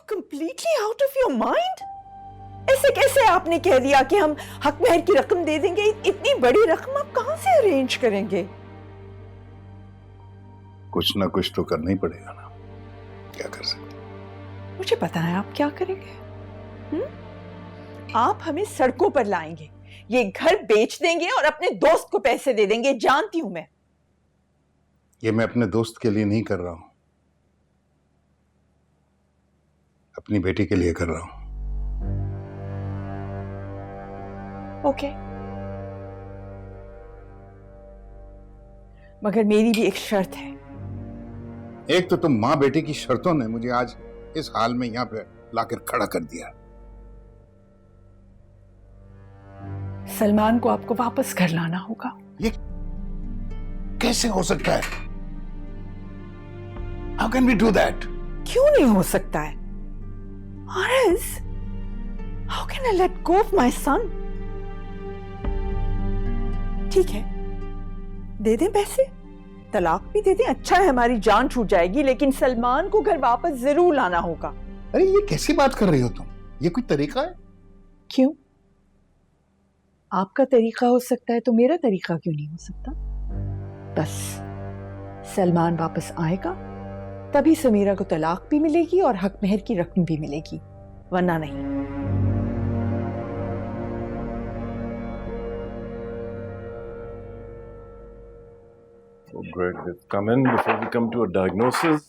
Completely out of your mind? ऐसे कैसे आपने कह दिया कि हम हक महर की रकम दे देंगे? इतनी बड़ी रकम आप कहां से अरेंज करेंगे? कुछ ना कुछ तो करना ही पड़ेगा ना, क्या कर सकते? मुझे पता है आप क्या करेंगे। आप हमें सड़कों पर लाएंगे, ये घर बेच देंगे और अपने दोस्त को पैसे दे देंगे, जानती हूं मैं। ये मैं अपने दोस्त के लिए नहीं कर रहा हूं, अपनी बेटी के लिए कर रहा हूं। ओके, मगर मेरी भी एक शर्त है। एक तो तुम माँ बेटी की शर्तों ने मुझे आज इस हाल में यहां पे लाकर खड़ा कर दिया। सलमान को आपको वापस घर लाना होगा। ये कैसे हो सकता है? How can we do that? क्यों नहीं हो सकता है? Aris, how can I let go of my son? ठीक है, दे दें पैसे, तलाक भी दे दें, अच्छा है, हमारी जान छूट जाएगी, लेकिन सलमान को घर वापस जरूर लाना होगा। अरे ये कैसी बात कर रही हो तुम? ये कोई तरीका है? क्यों? आपका तरीका हो सकता है तो मेरा तरीका क्यों नहीं हो सकता? बस सलमान वापस आएगा तभी समीरा को तलाक भी मिलेगी और हक महर की रकम भी मिलेगी, वरना नहीं। Oh, great. Let's come in before we come to a diagnosis.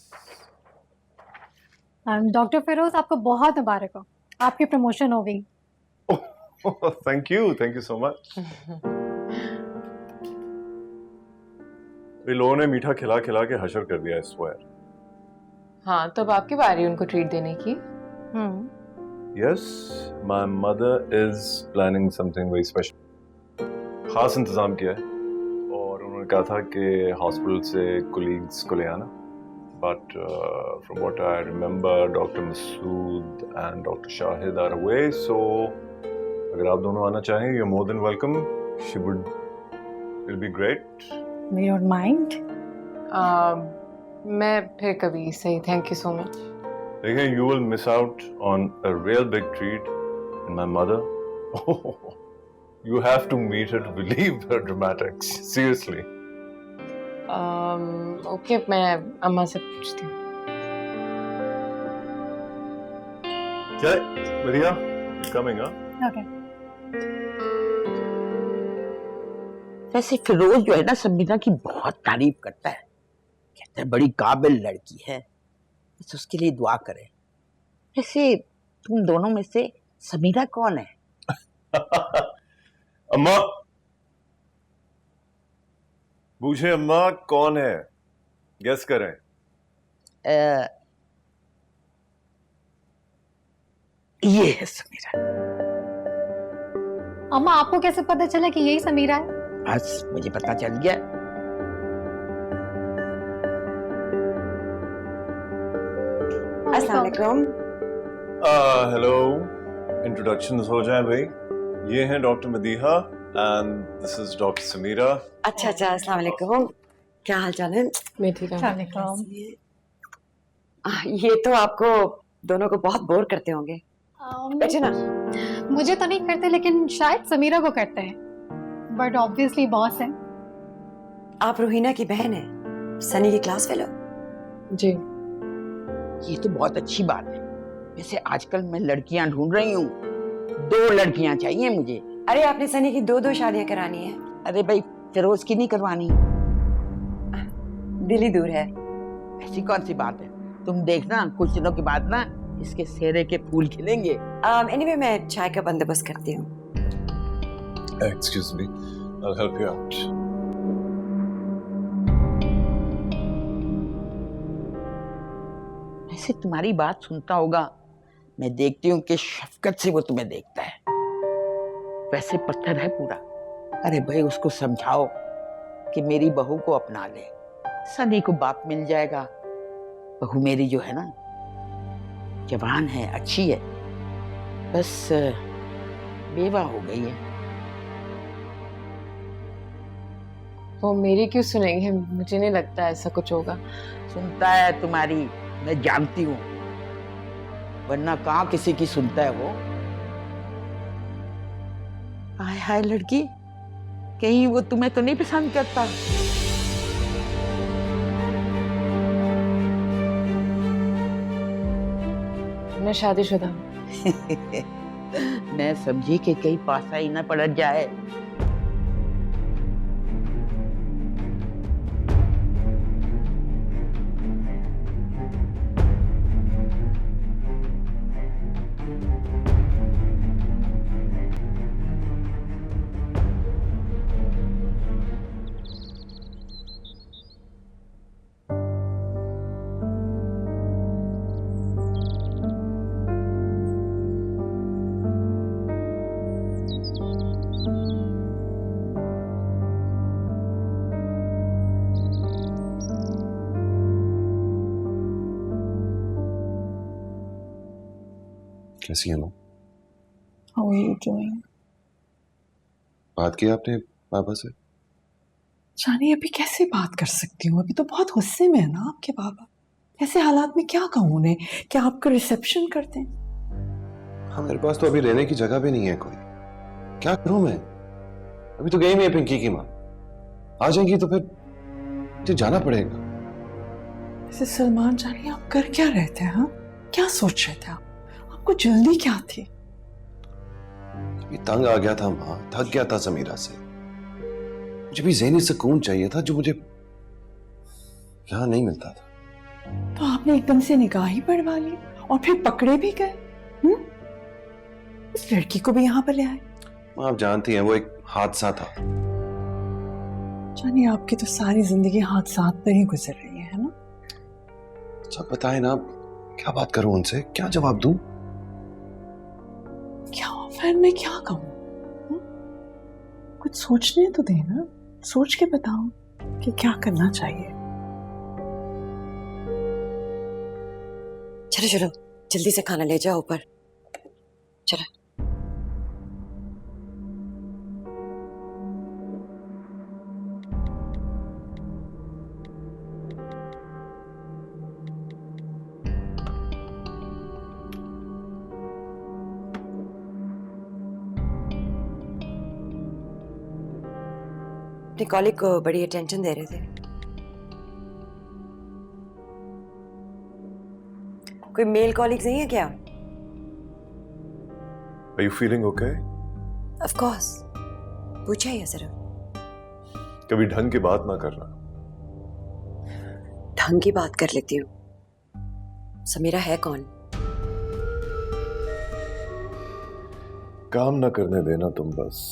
Doctor Firoz, आपको बहुत मुबारक हो, आपकी प्रमोशन हो गई। Oh, thank you so much. इन लोगों ने मीठा खिला खिला के हशर कर दिया, I swear. हाँ, तो अब आपकी बारी है उनको ट्रीट देने की। Yes, my mother is planning something very special. खास इंतजाम किया है और उन्होंने कहा था कि हॉस्पिटल से कोलीग्स को ले आना। But from what I remember, Dr. Masood and Dr. Shahid are away, so अगर आप दोनों आना चाहें, you're more than welcome. It'll be great. We don't mind. मैं फिर कभी सही, थैंक यू सो मच। देखिए, you will miss out on a real big treat, and my mother. You have to meet her to believe her dramatics. Seriously. Okay, मैं अम्मा से पूछती हूँ। क्या बढ़िया, coming huh? Okay. वैसे फिरोज जो है ना, समीरा की बहुत तारीफ करता है, कहता है बड़ी काबिल लड़की है, बस उसके लिए दुआ करें। वैसे तुम दोनों में से समीरा कौन है? अम्मा पूछे, अम्मा कौन है? गेस करें। ये है समीरा। अम्मा, आपको कैसे पता चला कि यही समीरा है? बस मुझे पता चल गया। अस्सलाम वालेकुम। हेलो, इंट्रोडक्शंस हो जाएं भाई। ये हैं doctor Madiha and this is doctor Sameera. अच्छा, अस्सलाम वालेकुम। क्या हाल चाल है? मैं ठीक हूँ। ये तो आपको दोनों को बहुत बोर करते होंगे। बैठे ना। मुझे तो नहीं करते, लेकिन शायद समीरा को करते हैं, बट ऑब्वियसली बॉस है। आप रूहीना की बहन है, सनी की क्लास फेलो। जी। ये तो बहुत अच्छी बात है। वैसे आजकल मैं लड़कियां ढूंढ रही हूँ, 2 लड़कियां चाहिए मुझे। अरे आपने सनी की 2 शादियां करानी है। अरे भाई, फिरोज की नहीं करवानी। दिल ही दूर है। ऐसी कौन सी बात है? तुम देखना, कुछ दिनों के बाद ना इसके सेहरे के फूल खिलेंगे। एनीवे मैं चाय का बंदोबस्त करती हूँ। Excuse me, I'll help you out. वैसे तुम्हारी बात सुनता होगा, मैं देखती हूँ कि शफकत से वो तुम्हें देखता है। वैसे पत्थर है पूरा। अरे भाई, उसको समझाओ कि मेरी बहू को अपना ले, सनी को बाप मिल जाएगा। बहू मेरी जो है ना, जवान है, अच्छी है, बस बेवा हो गई है। वो मेरी क्यों सुनेंगे? मुझे नहीं लगता ऐसा कुछ होगा। सुनता है तुम्हारी, मैं जानती हूँ। वरना कहाँ किसी की सुनता है वो। हाय हाय लड़की, कहीं वो तुम्हें तो नहीं पसंद करता? मैं शादीशुदा हूँ। मैं समझी कि कहीं पासा ही ना पड़ जाए। कैसी है माँ? How are you doing? बात की आपने पापा से? जानी अभी कैसे बात कर सकती हूँ, अभी तो बहुत गुस्से में है ना आपके पापा। ऐसे हालात में क्या कहूँ उन्हें? क्या आपका रिसेप्शन करते हैं? हाँ, मेरे पास तो अभी रहने की जगह भी नहीं है कोई। क्या करूं मैं? अभी तो गई नहीं है पिंकी की माँ। आ जाएंगी तो फिर मुझे जाना पड़ेगा। जैसे सलमान जानी आप कर क्या रहे थे? हाँ, क्या सोच रहे थे आप? आपको जल्दी क्या थी? अभी तंग आ गया था माँ, थक गया था समीरा से। मुझे भी ज़हनी सुकून चाहिए था जो मुझे यहाँ नहीं मिलता था। तो आपने एकदम से निगाह ही बढ़वा ली और फिर पकड़े भी गए। इस लड़की को भी यहाँ पर ले आए। माँ आप जानती हैं वो एक हादसा था। जानी आपकी तो सारी जिंदगी हादसात पर ही गुजर रही है ना? सब बताए ना, क्या बात करूं उनसे, क्या जवाब दूं? क्या फिर मैं क्या कहूँ? कुछ सोचने तो देना, सोच के बताओ कि क्या करना चाहिए। चलो चलो जल्दी से खाना ले जाओ ऊपर। चलो। अपने कॉलीग को बड़ी अटेंशन दे रहे थे। कोई मेल कॉलीग्स नहीं है क्या? Are you feeling okay? Of course. पूछा ही है सिर्फ। कभी ढंग की बात ना करना। ढंग की बात कर लेती हूँ। समीरा है कौन? काम ना करने देना तुम बस।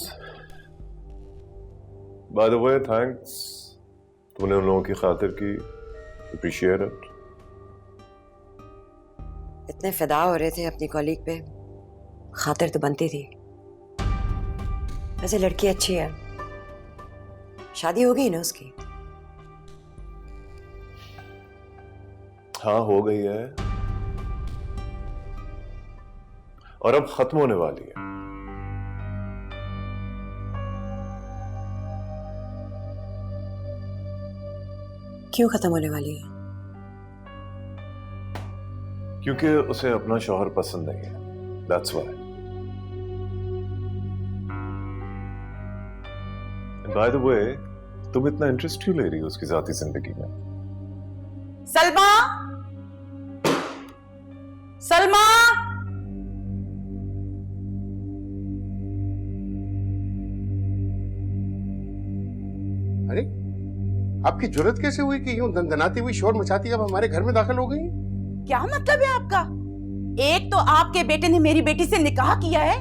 By the way, thanks. तुमने उन लोगों की खातिर की, appreciate it. इतने फिदा हो रहे थे अपनी कॉलीग पे, खातिर तो बनती थी। वैसे लड़की अच्छी है, शादी हो गई ना उसकी? हाँ हो गई है और अब खत्म होने वाली है। क्यों खत्म होने वाली है? क्योंकि उसे अपना शौहर पसंद नहीं है। That's why. And by the way, तुम इतना इंटरेस्ट क्यों ले रही हो उसकी जाती जिंदगी में? सलमा, सलमा, अरे आपकी जरूरत कैसे हुई कि यूं दंदनाती हुई शोर मचाती अब हमारे घर में दाखिल हो गई? क्या मतलब है आपका? एक तो आपके बेटे ने मेरी बेटी से निकाह किया है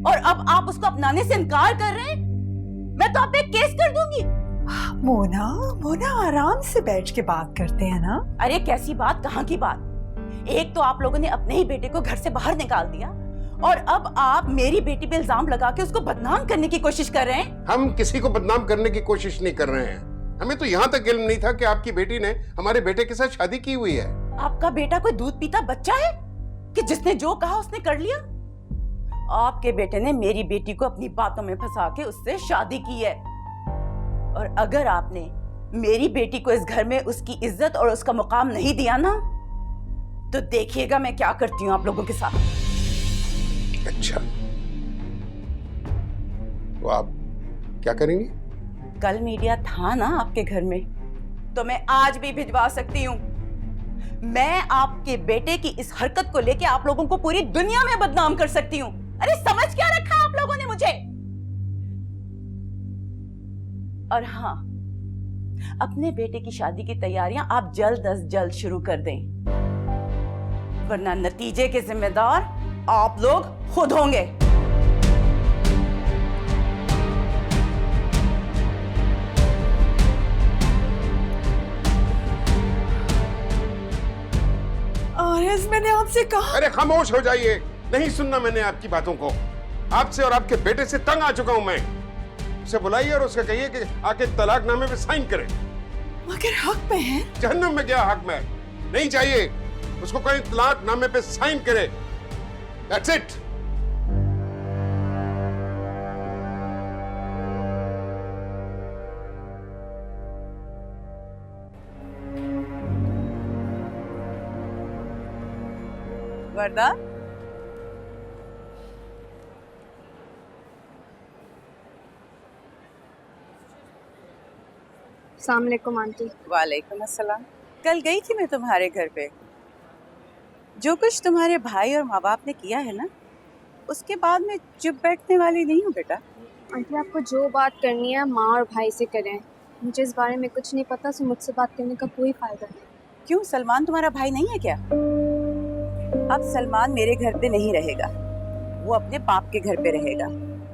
और अब आप उसको अपनाने से इनकार कर रहे हैं। मैं तो आप पे केस कर दूंगी। मोना, मोना आराम से बैठ के बात करते हैं ना। अरे कैसी बात, कहाँ की बात? एक तो आप लोगों ने अपने ही बेटे को घर से बाहर निकाल दिया और अब आप मेरी बेटी पे इल्जाम लगा के उसको बदनाम करने की कोशिश कर रहे हैं। हम किसी को बदनाम करने की कोशिश नहीं कर रहे हैं। हमें तो यहाँ तक इल्म नहीं था कि आपकी बेटी ने हमारे बेटे के साथ शादी की हुई है। आपका बेटा कोई दूध पीता बच्चा है कि जिसने जो कहा उसने कर लिया? आपके बेटे ने मेरी बेटी को अपनी बातों में फंसा के उससे शादी की है और अगर आपने मेरी बेटी को इस घर में उसकी इज्जत और उसका मुकाम नहीं दिया ना तो देखिएगा मैं क्या करती हूँ आप लोगों के साथ। अच्छा, तो आप क्या करेंगी? कल मीडिया था ना आपके घर में, तो मैं आज भी भिजवा सकती हूँ। मैं आपके बेटे की इस हरकत को लेके आप लोगों को पूरी दुनिया में बदनाम कर सकती हूँ। अरे समझ क्या रखा आप लोगों ने मुझे? और हाँ, अपने बेटे की शादी की तैयारियां आप जल्द अज जल्द शुरू कर दें, वरना नतीजे के जिम्मेदार आप लोग खुद होंगे। आरज़, मैंने आपसे कहा। अरे खामोश हो जाइए, नहीं सुनना मैंने आपकी बातों को। आपसे और आपके बेटे से तंग आ चुका हूं मैं। उसे बुलाइए और उससे कहिए कि आके तलाकनामे पे साइन करे। मगर हक में है। जहन्नम में गया हक में, नहीं चाहिए उसको कोई तलाकनामे पे साइन करे। That's it. वरदा, अस्सलाम वालेकुम आंटी। वालेकुम अस्सलाम। कल गई थी मैं तुम्हारे घर पे। जो कुछ तुम्हारे भाई और माँ बाप ने किया है ना, उसके बाद मैं चुप बैठने वाली नहीं हूँ बेटा। आंटी, आपको जो बात करनी है माँ और भाई से करें। मुझे इस बारे में कुछ नहीं पता, सो मुझसे बात करने का कोई फायदा नहीं। क्यों, सलमान तुम्हारा भाई नहीं है क्या? अब सलमान मेरे घर पे नहीं रहेगा, वो अपने बाप के घर पे रहेगा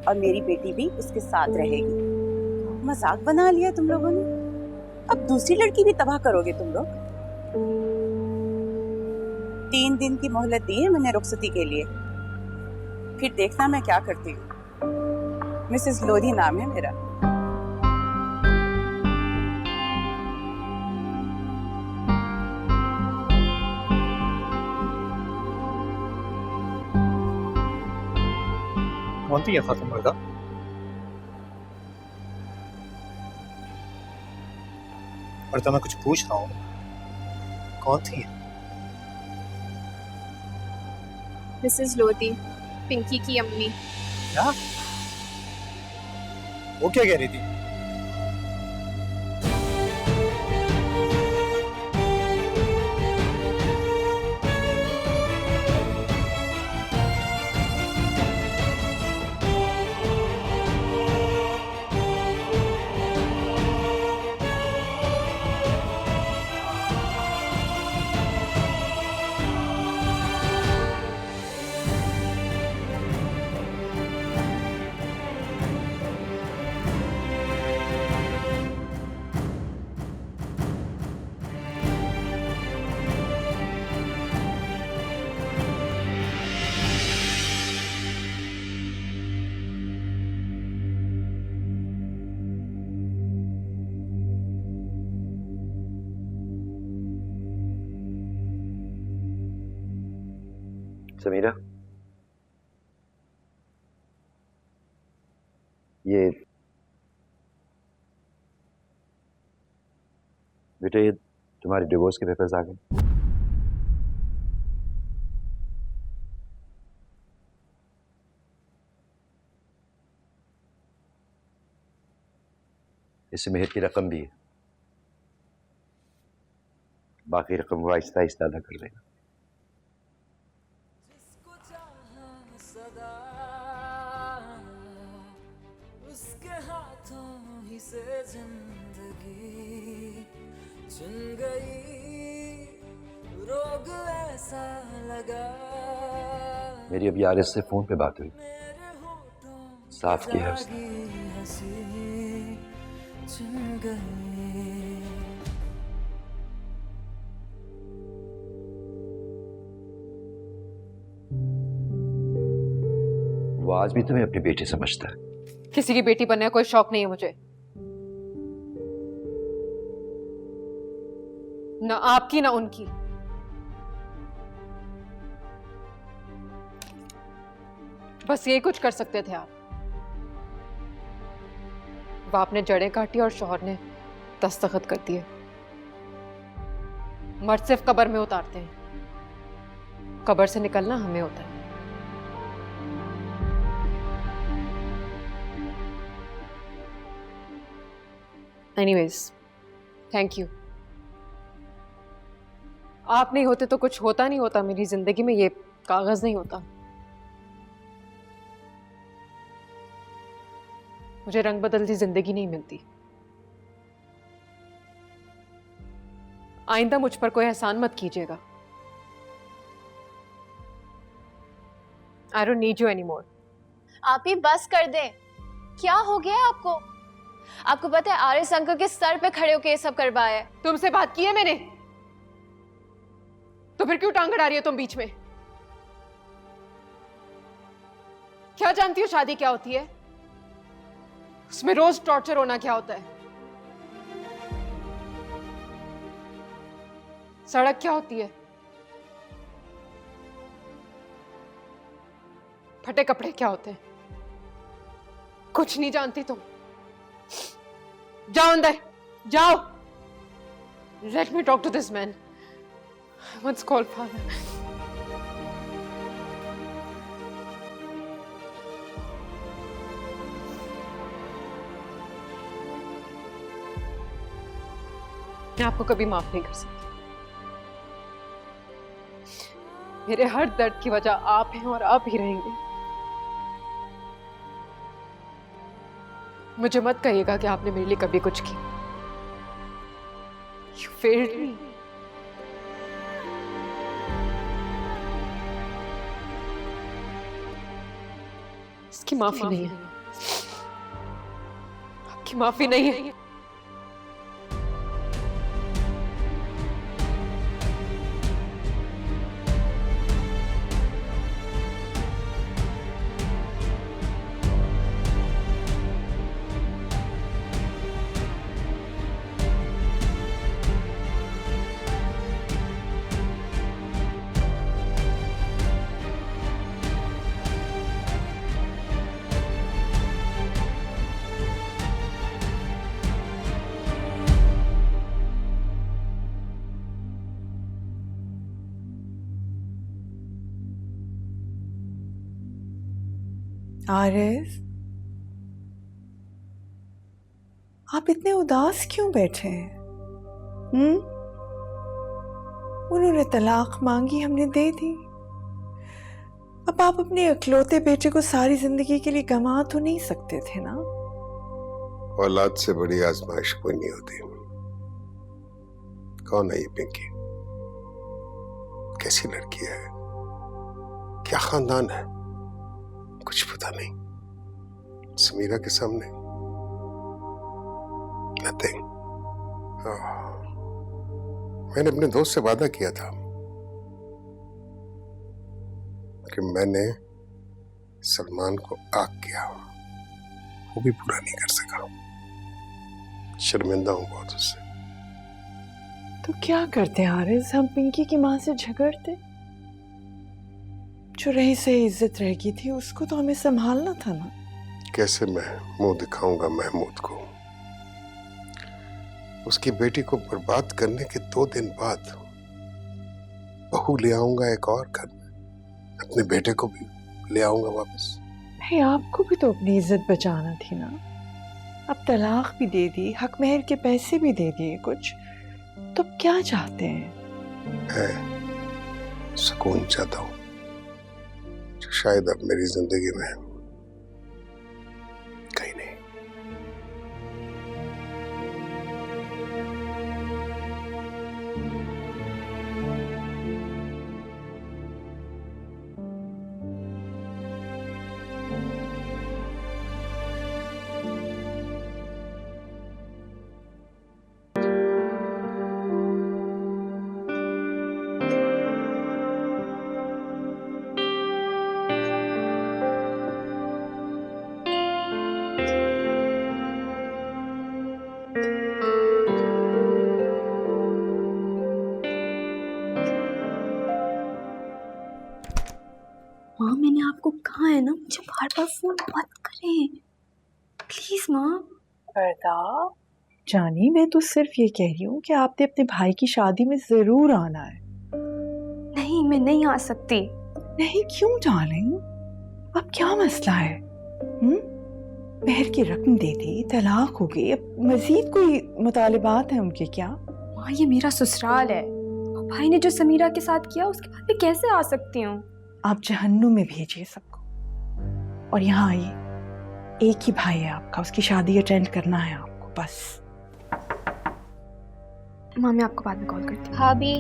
और मेरी बेटी भी उसके साथ रहेगी। मजाक बना लिया तुम लोगों ने, अब दूसरी लड़की भी तबाह करोगे तुम लोग। 3 दिन की मोहलत दी है मैंने रुखसती के लिए, फिर देखना मैं क्या करती हूँ। मिसेस लोधी नाम है मेरा। कौन थी ये खातून मर्दा? और तो मैं कुछ पूछ रहा हूँ, कौन थी ये? मिसेस लोधी, पिंकी की अम्मी। क्या? वो क्या कह रही थी? समीरा, ये बेटा, ये तुम्हारे डिवोर्स के पेपर्स आ गए। इससे मेहर की रकम भी है, बाकी रकम वो आहिस्ता आहिस्ता अदा कर देगा। चुन गई रोग ऐसा लगा। मेरी अभी आरएस से फोन पे बात हुई, साफ किया है उसने। चुन गई। वो आज भी तुम्हें अपनी बेटी समझता है। किसी की बेटी बनने का कोई शौक नहीं है मुझे, ना आपकी ना उनकी। बस यही कुछ कर सकते थे आप। बाप ने जड़ें काटी और शौहर ने दस्तखत कर दिए। मर्द सिर्फ कब्र में उतारते हैं, कब्र से निकलना हमें होता है। Anyways, thank you. आप नहीं होते तो कुछ होता नहीं होता मेरी जिंदगी में, ये कागज नहीं होता। मुझे रंग बदलती जिंदगी नहीं मिलती। आइंदा मुझ पर कोई एहसान मत कीजिएगा। I don't need you anymore. आप ही बस कर दें। क्या हो गया आपको? आपको पता है आर्यस अंकल के सर पे खड़े होके ये सब करवाया है। तुमसे बात की है मैंने, तो फिर क्यों टांग अड़ा रही हो तुम बीच में? क्या जानती हो शादी क्या होती है? उसमें रोज टॉर्चर होना क्या होता है? सड़क क्या होती है? फटे कपड़े क्या होते हैं? कुछ नहीं जानती तुम। जाओ अंदर, जाओ। Let me talk to this man. I once called father. मैं आपको कभी माफ नहीं कर सकती। मेरे हर दर्द की वजह आप हैं और आप ही रहेंगे। मुझे मत कहिएगा कि आपने मेरे लिए कभी कुछ किया। You failed me. इसकी माफी नहीं है। आपकी माफी नहीं है। आरिफ, आप इतने उदास क्यों बैठे हैं? उन्होंने तलाक मांगी, हमने दे दी। अब आप अपने इकलौते बेटे को सारी जिंदगी के लिए गंवा तो नहीं सकते थे ना? औलाद से बड़ी आजमाइश कोई नहीं होती। कौन है ये पिंकी? कैसी लड़की है? क्या खानदान है? कुछ पता नहीं। समीरा के सामने नथिंग। मैंने अपने दोस्त से वादा किया था कि मैंने सलमान को आग किया, वो भी पूरा नहीं कर सका। शर्मिंदा हूं बहुत उससे। तो क्या करते आरिफ? हम पिंकी की माँ से झगड़ते? जो रही सही इज्जत रह गई थी उसको तो हमें संभालना था ना। कैसे मैं मुंह दिखाऊंगा महमूद को? उसकी बेटी को बर्बाद करने के 2 दिन बाद बहू ले आऊंगा एक और घर में। अपने बेटे को भी ले आऊंगा वापस। भाई, आपको भी तो अपनी इज्जत बचाना थी ना। अब तलाक भी दे दी, हक महर के पैसे भी दे दिए कुछ, तो क्या चाहते हैं? मैं सुकून चाहता हूं जो शायद अब मेरी जिंदगी में कहीं नहीं। माँ, मैंने आपको कहा है ना, मुझे बार बार फोन मत करें प्लीज माँ। पर्दा जानी, मैं तो सिर्फ ये कह रही हूँ कि आपने अपने भाई की शादी में जरूर आना है। नहीं मैं नहीं आ सकती। नहीं क्यों डार्लिंग, अब क्या मसला है? मेहर की रकम दे दी, तलाक हो गई, अब मजीद कोई मुतालिबात हैं उनके क्या? माँ ये मेरा ससुराल है, और भाई ने जो समीरा के साथ किया उसके बाद मैं कैसे आ सकती हूँ? आप जहन्नुम में भेजिए सबको और यहाँ आइए। एक ही भाई है आपका, उसकी शादी अटेंड करना है आपको बस। माँ मैं आपको बाद में कॉल करती हूँ। भाभी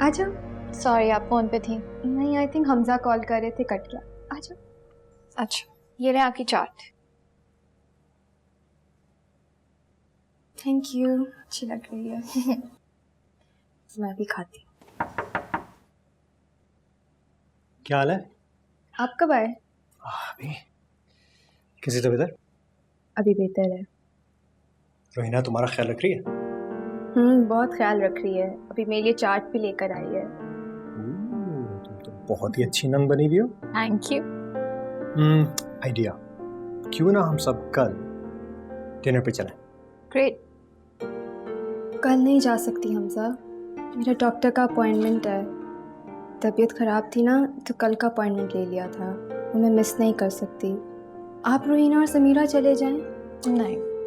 आ जाओ। सॉरी आप फोन पे थी। नहीं आई थिंक हमजा कॉल कर रहे थे, कट गया। आ जाओ। अच्छा ये रहे आपकी चाट। थैंक यू, अच्छी लग रही है। मैं भी खाती हूँ। क्या हाल है? आप कब आए? अभी किसी तबीयत है? अभी बेहतर है। रोहिना तुम्हारा ख्याल रख रही है? बहुत ख्याल रख रही है, अभी मेरे लिए चाट भी लेकर आई है। तुम तो बहुत ही अच्छी नन बनी हुई हो। Thank you. आइडिया, क्यों ना हम सब कल डिनर पे चलें? ग्रेट। कल नहीं जा सकती हमजा, मेरा डॉक्टर का अपॉइंटमेंट है। तबीयत ख़राब थी ना तो कल का अपॉइंटमेंट ले लिया था, वो मैं मिस नहीं कर सकती। आप रोहिना और समीरा चले जाएं?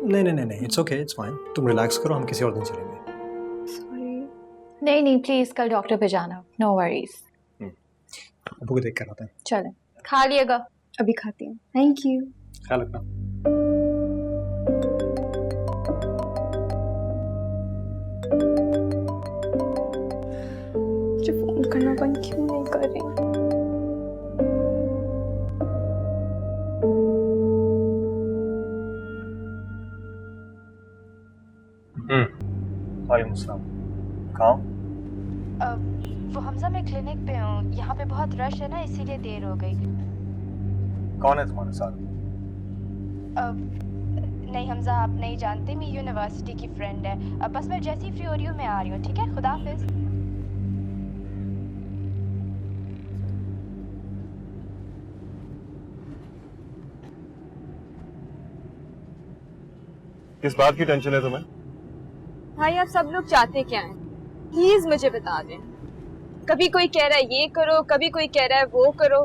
नहीं नहीं, इट्स ओके, इट्स फाइन। तुम रिलैक्स करो, हम किसी और दिन चलेंगे। सॉरी। नहीं प्लीज कल डॉक्टर पे जाना, नो वरीज। अबू को देख कर आता है। चलें, खा लिएगा। अभी खाती हूँ। Thank you. ख्याल रखना। मुझे फोन करना बंद क्यों नहीं कर रही? वालेकुम अस्सलाम। कहाँ? वो हमजा मैं क्लिनिक पे हूँ, यहाँ पे बहुत रश है ना इसीलिए देर हो गई। कौन है तुम्हारे साथ? नहीं हमजा आप नहीं जानते, मेरी यूनिवर्सिटी की फ्रेंड है। बस मैं जैसी फ्री हो रही हूँ मैं आ रही हूँ, ठीक है? खुदा हाफिज। किस बात की टेंशन है तुम्हें? भाई आप सब लोग चाहते क्या हैं? प्लीज मुझे बता दें। कभी कोई कह रहा है ये करो, कभी कोई कह रहा है वो करो।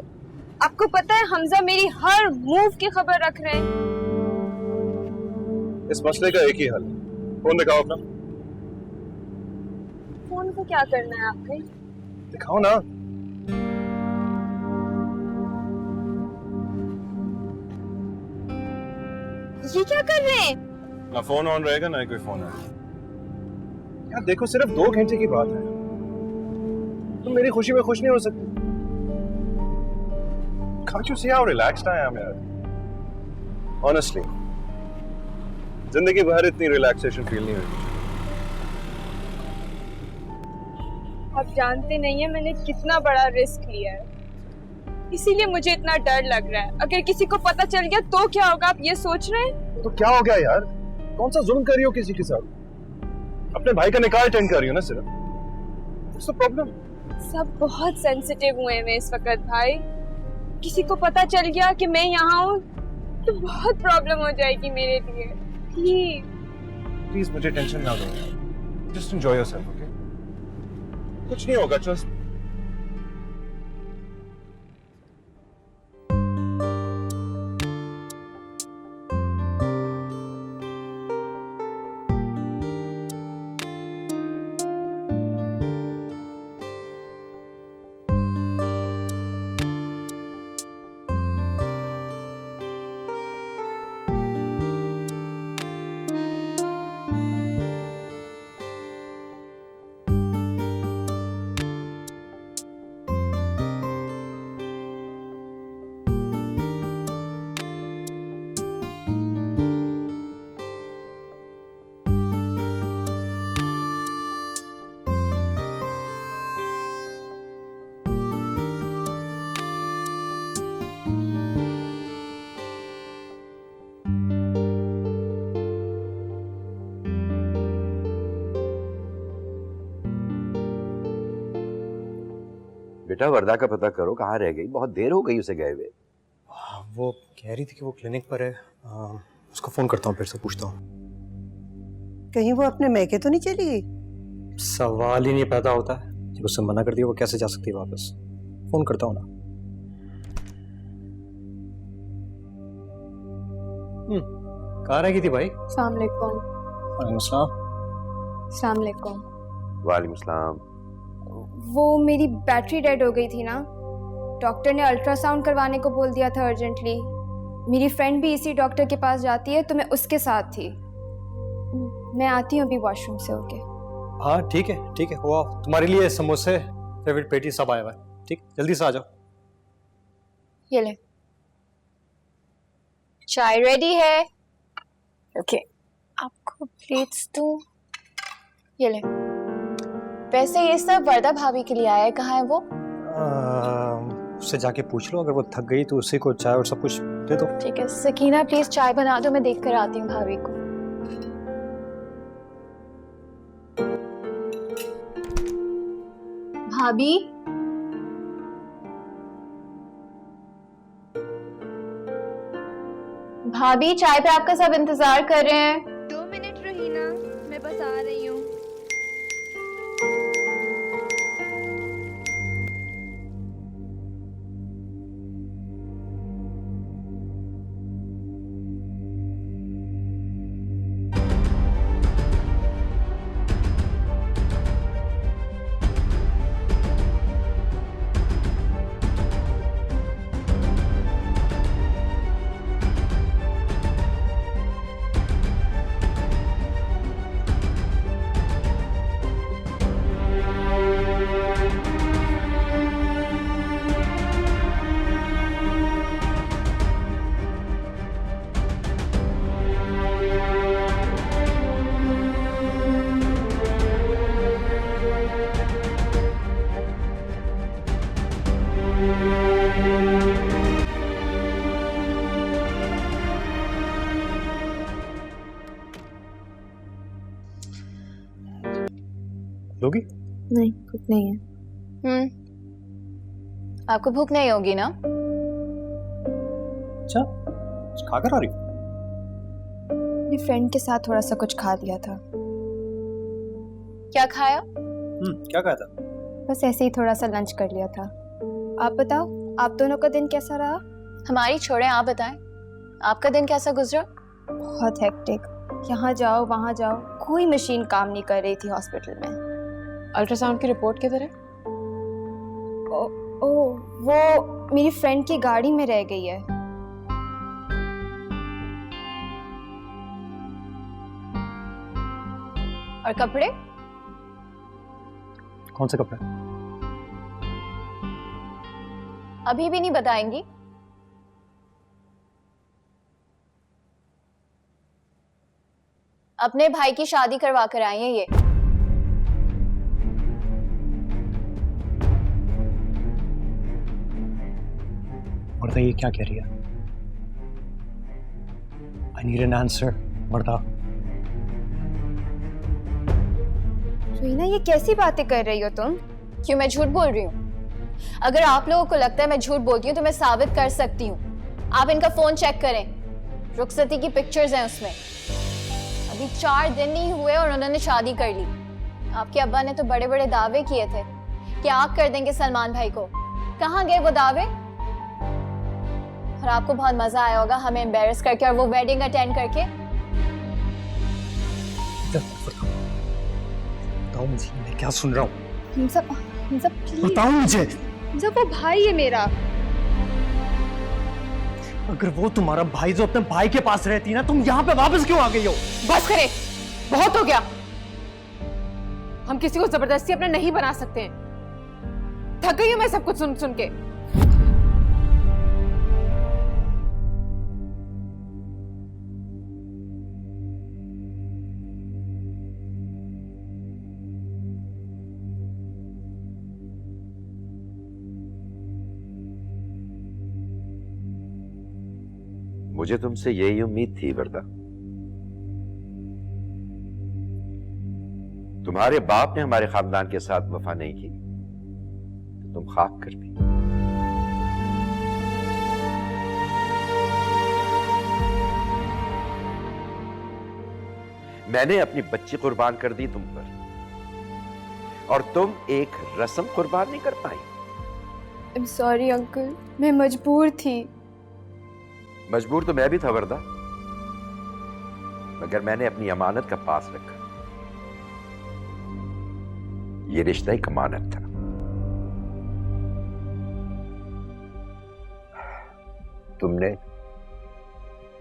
आपको पता है हमजा मेरी हर मूव की खबर रख रहे हैं। इस मसले का एक ही हल, फोन दिखाओ अपना। फोन को क्या करना है आपने? दिखाओ ना। ये क्या कर रहे हैं? ना फोन ऑन रहेगा ना ही कोई फोन आएगा। यार देखो, सिर्फ 2 घंटे की बात है, तुम मेरी खुशी में खुश नहीं हो सकती? Can't you see how relaxed I am यार? Honestly, जिंदगी भर इतनी रिलैक्सेशन फील नहीं हुई। आप जानते नहीं है मैंने कितना बड़ा रिस्क लिया है, इसीलिए मुझे इतना डर लग रहा है। अगर किसी को पता चल गया तो क्या होगा, आप ये सोच रहे हैं? तो क्या हो गया यार? कौन सा जुल्म कर रही हो किसी के साथ? अपने भाई का निकाह अटेंड कर रही हो ना सिर्फ। What's the problem? सब बहुत सेंसिटिव हुए हैं इस वक्त भाई। किसी को पता चल गया कि मैं यहाँ हूँ तो बहुत प्रॉब्लम हो जाएगी मेरे लिए। प्लीज मुझे टेंशन ना दो यार। Just enjoy yourself, okay? कुछ नहीं होगा, जस्ट बेटा वर्दा का पता करो, कहाँ रह गई? बहुत देर हो गई उसे गए हुए। वो कह रही थी कि वो क्लिनिक पर है। उसको फोन करता हूँ, फिर से पूछता हूँ। कहीं वो अपने मैके तो नहीं चली गई? सवाल ही नहीं पैदा होता है। जब उससे मना कर दिया वो कैसे जा सकती है वापस? फोन करता हूँ ना। कहाँ रह गई थी भाई? अस्सलाम वालेकुम। वालेकुम सलाम। अस्सलाम वालेकुम। वालेकुम सलाम। वो मेरी बैटरी डेड हो गई थी ना, डॉक्टर ने अल्ट्रासाउंड करवाने को बोल दिया था अर्जेंटली। मेरी फ्रेंड भी इसी डॉक्टर के पास जाती है तो मैं उसके साथ थी। मैं आती हूँ अभी वॉशरूम से होके। हाँ ठीक है, हुआ तुम्हारे लिए समोसे, फेवरेट पेटी सब आया हुआ है। ठीक, जल्दी से आ जाओ। ये ले, चाय रेडी है। ओके, आपको प्लेट्स दूं? ये ले। वैसे ये सब वर्दा भाभी के लिए आया है, कहाँ है वो? उससे जाके पूछ लो, अगर वो थक गई तो उसी को चाय और सब कुछ दे दो। ठीक है, सकीना प्लीज चाय बना दो, मैं देख कर आती हूँ भाभी को। भाभी, भाभी चाय पे आपका सब इंतजार कर रहे हैं। 2 मिनट रहीना, मैं बस आ रही हूँ। लोगी? नहीं, भूख नहीं है। आपको भूख नहीं होगी ना? अच्छा, कुछ खा कर आ रही हो? मेरी फ्रेंड के साथ थोड़ा सा कुछ खा लिया था। क्या खाया? क्या खाया था? बस ऐसे ही थोड़ा सा लंच कर लिया था। आप बताओ, आप दोनों का दिन कैसा रहा? हमारी छोड़ें, आप बताएं, आपका दिन कैसा गुजरा? बहुत हेक्टिक, यहाँ जाओ वहाँ जाओ, कोई मशीन काम नहीं कर रही थी हॉस्पिटल में। अल्ट्रासाउंड की रिपोर्ट किधर है? वो मेरी फ्रेंड की गाड़ी में रह गई है। और कपड़े? कौन से कपड़े? अभी भी नहीं बताएंगी? अपने भाई की शादी करवा कर आई है ये। वर्दा ये क्या कह रही है? I need an answer, वर्दा। रोहिना, ये कैसी बातें कर रही हो तुम? क्यों, मैं झूठ बोल रही हूँ? अगर आप लोगों को लगता है मैं झूठ बोलती हूँ तो मैं साबित कर सकती हूँ। आप इनका फोन चेक करें, रुखसती की पिक्चर्स हैं उसमें। अभी 4 दिन नहीं हुए और उन्होंने शादी कर ली। आपके अब्बा ने तो बड़े बड़े दावे किए थे कि आग कर देंगे सलमान भाई को। कहाँ गए वो दावे? और आपको बहुत मजा आया होगा हमें एम्बेरस करके और वो वेडिंग अटेंड करके। बताओ मुझे, मैं क्या सुन रहा हूँ? हमजा प्लीज बताओ मुझे। हमजा, वो भाई है मेरा। अगर वो तुम्हारा भाई जो अपने भाई के पास रहती ना, तुम यहाँ पे वापस क्यों आ गई हो? बस करे, बहुत हो गया। हम किसी को जबरदस्ती अपना नहीं बना सकते हैं। थक गई हूं मैं सब कुछ सुन सुन के। मुझे तुमसे यही उम्मीद थी वर्दा। तुम्हारे बाप ने हमारे खानदान के साथ वफा नहीं की तो तुम खाक कर दी। मैंने अपनी बच्ची कुर्बान कर दी तुम पर। और तुम एक रस्म कुर्बान नहीं कर पाई। I'm sorry अंकल, मैं मजबूर थी। मजबूर तो मैं भी था वरदा, मगर मैंने अपनी अमानत का पास रखा। ये रिश्ता एक अमानत था।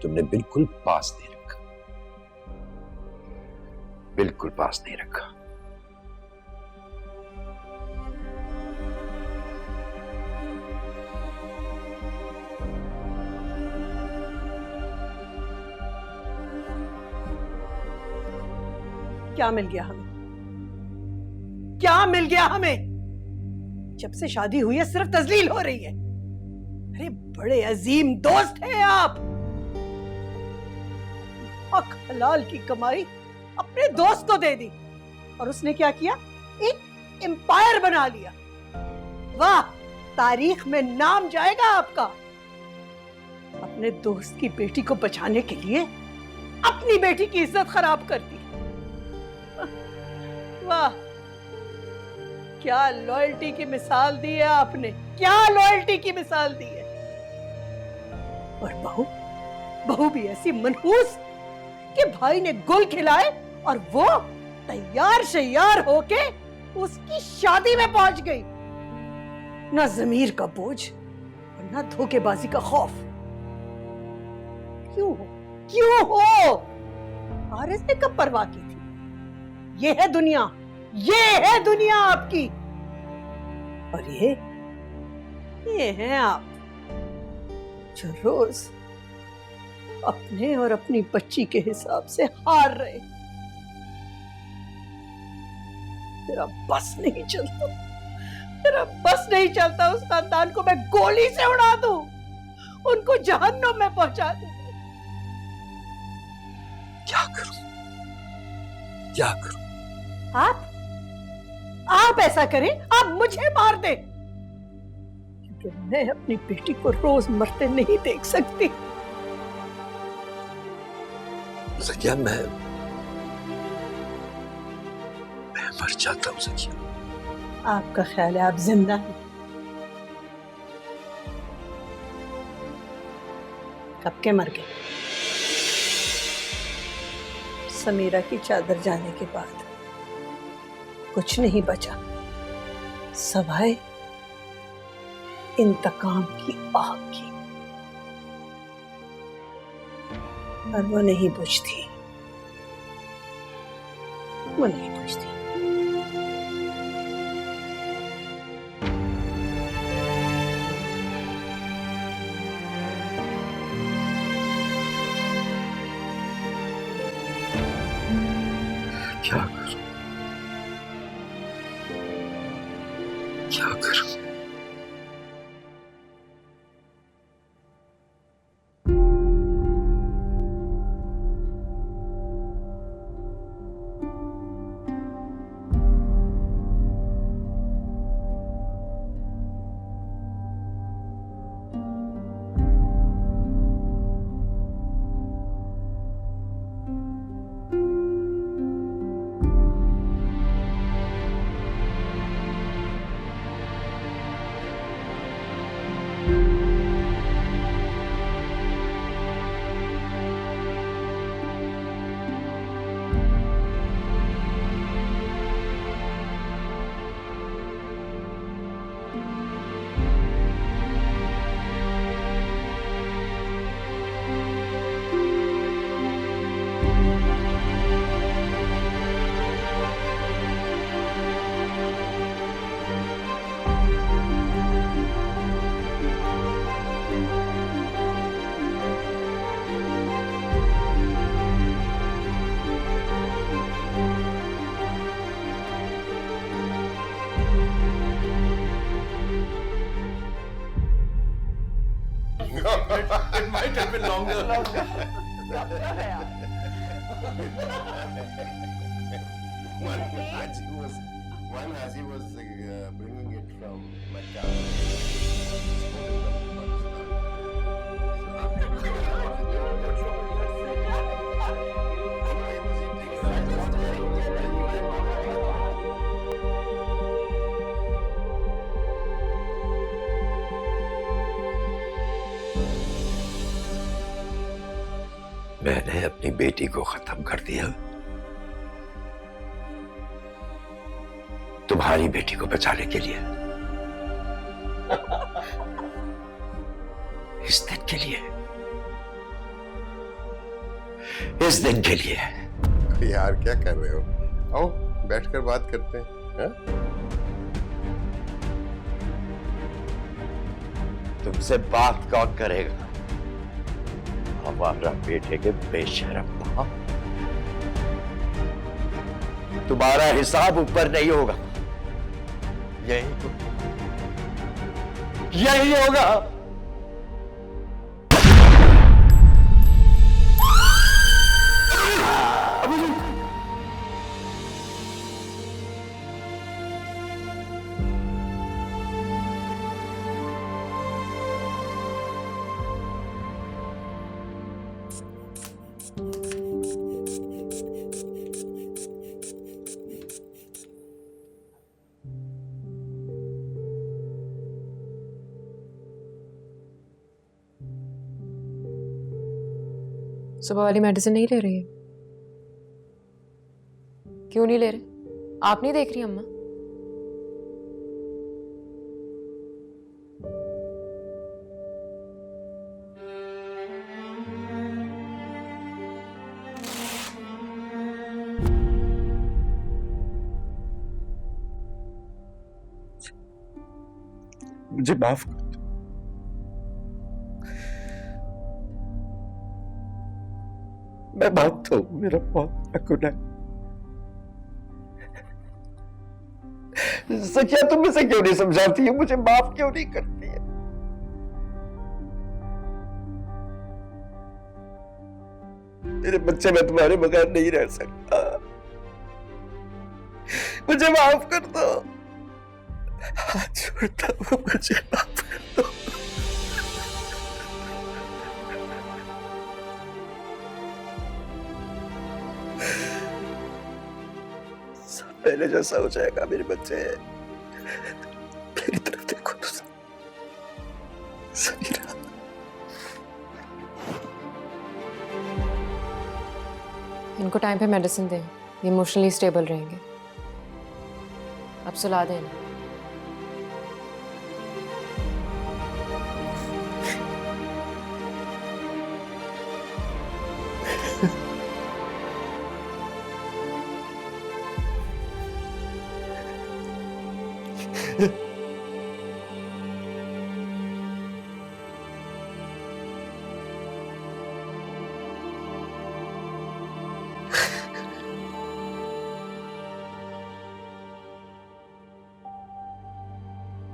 तुमने बिल्कुल पास नहीं रखा, बिल्कुल पास नहीं रखा। क्या मिल गया हमें? क्या मिल गया हमें? जब से शादी हुई है सिर्फ तजलील हो रही है। अरे बड़े अजीम दोस्त हैं आप। हक हलाल की कमाई अपने दोस्त को दे दी और उसने क्या किया? एक एम्पायर बना लिया। वाह, तारीख में नाम जाएगा आपका। अपने दोस्त की बेटी को बचाने के लिए अपनी बेटी की इज्जत खराब कर दी। वाह, क्या लॉयल्टी की मिसाल दी है आपने, क्या लॉयल्टी की मिसाल दी है। और बहू भी ऐसी मनहूस कि भाई ने गुल खिलाए और वो तैयार शैयार होके उसकी शादी में पहुंच गई। ना जमीर का बोझ और ना धोखेबाजी का खौफ। क्यों हो? हारिस ने कब परवाह की थी? ये है दुनिया, ये है दुनिया आपकी। और ये हैं आप जो रोज अपने और अपनी बच्ची के हिसाब से हार रहे। मेरा बस नहीं चलता, मेरा बस नहीं चलता उस खानदान को मैं गोली से उड़ा दूं, उनको जहन्नुम में पहुंचा दूं। क्या करूं? क्या करूं? आप ऐसा करें, आप मुझे मार दें, क्योंकि मैं अपनी बेटी को रोज मरते नहीं देख सकती। ज़किया, मैं मर जाता हूं ज़किया। आपका ख्याल है आप जिंदा हैं? कब के मर गए? समीरा की चादर जाने के बाद कुछ नहीं बचा सवाए इंतकाम की आग की, और वो नहीं बुझती, वो नहीं बुझती। क्या करूं? क्या करूं? It might have been longer. One as he was bringing it from Mecca. मैंने अपनी बेटी को खत्म कर दिया, तुम्हारी बेटी को बचाने के लिए, इस दिन के लिए, इस दिन के लिए। यार क्या कर रहे हो? आओ बैठकर बात करते हैं। हा? तुमसे बात कौन करेगा? हमारा बेटे के बेशरम बाप। तुम्हारा हिसाब ऊपर नहीं होगा, यही होगा। सुबह वाली मेडिसिन नहीं ले रही है? क्यों नहीं ले रहे? आप नहीं देख रही अम्मा? मुझे माफ कर दो। मैं मानता हूं मेरा बहुत बड़ा गुनाह है। सखिया तुम मुझे क्यों नहीं समझाती है? मुझे माफ क्यों नहीं करती है? मेरे बच्चे, मैं तुम्हारे बगैर नहीं रह सकता। मुझे माफ कर दो। हाथ छोड़ता हूं, मुझे माफ कर दो। सब पहले जैसा हो जाएगा मेरे बच्चे। मेरी तरफ देखो तो समीरा। इनको टाइम पे मेडिसिन दें, ये इमोशनली स्टेबल रहेंगे। अब सुला दें।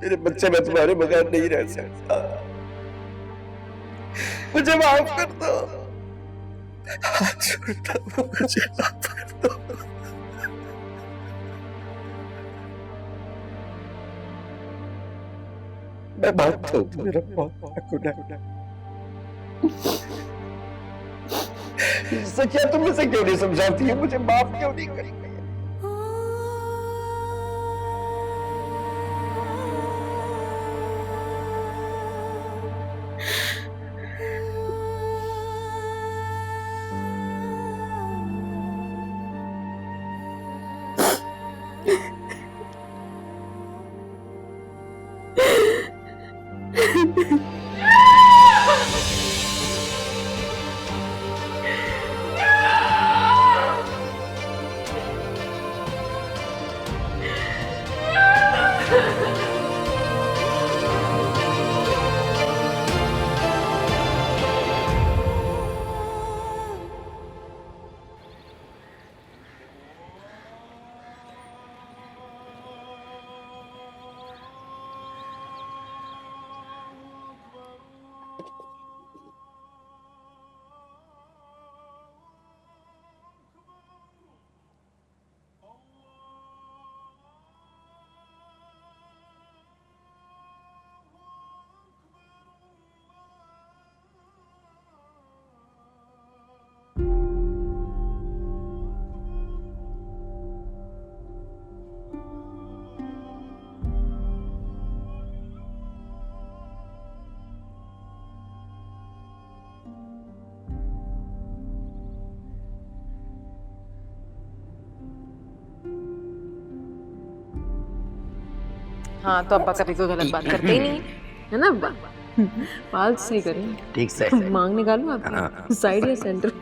मेरे बच्चे, मैं तुम्हारे बगैर नहीं रह सकता। मुझे माफ कर दो। हाथ छोड़ता हूं, मुझे माफ कर दो। मैं मानता हूं मेरा बहुत बड़ा गुनाह है। सखिया तुम मुझे क्यों नहीं समझाती है? मुझे माफ क्यों नहीं करेंगे? हाँ तो अब्बा कभी कोई गलत बात करते ही नहीं है ना अब्बा? बाल सही करें, ठीक से मांग निकालूं आपकी साइड या सेंटर?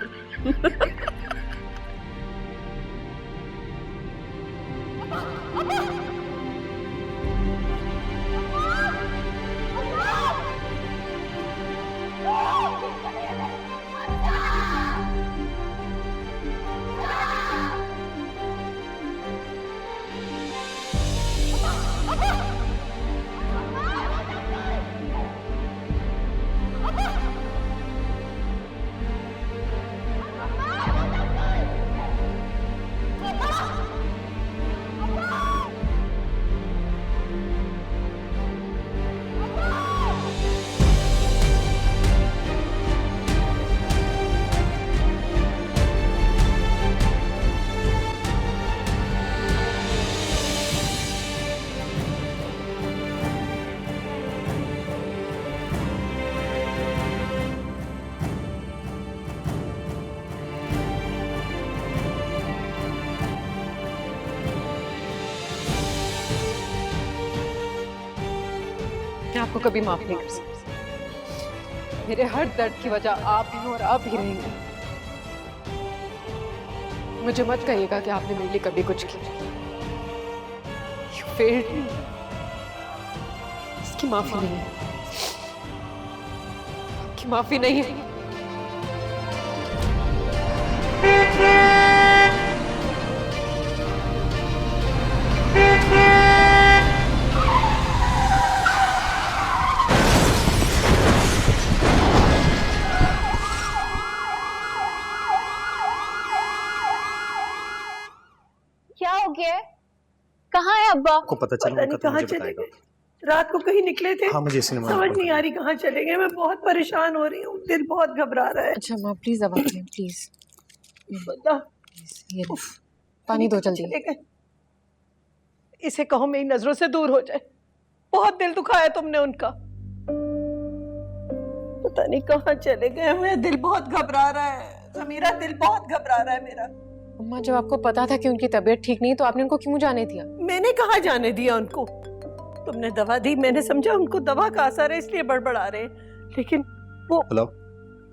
मैं आपको कभी माफ नहीं कर सकती। मेरे हर दर्द की वजह आप ही और आप ही रहेंगे। मुझे मत कहिएगा कि आपने मेरे लिए कभी कुछ किया। You failed me। इसकी माफी नहीं है, आपकी माफी नहीं है। क्या हो गया है? कहाँ है अब्बा? आपको पता चला नहीं कहाँ चले गए? रात को कहीं निकले थे? हाँ मुझे सिनेमा समझ नहीं आ रही कहाँ चले गए। मैं बहुत परेशान हो रही हूँ, दिल बहुत घबरा रहा है। अच्छा माँ प्लीज दवा लें प्लीज। बता ये लो, पानी दो जल्दी। चले गए। इसे कहो मेरी नजरों से दूर हो जाए। बहुत दिल दुखाया तुमने उनका। पता नहीं कहाँ चले गए। मेरा दिल बहुत घबरा रहा है समीरा, दिल बहुत घबरा रहा है मेरा। अम्मा जब आपको पता था कि उनकी तबीयत ठीक नहीं तो आपने उनको क्यों जाने दिया? मैंने कहाँ जाने दिया उनको? तुमने दवा दी, मैंने समझा उनको दवा का असर है इसलिए बड़बड़ा रहे, लेकिन वो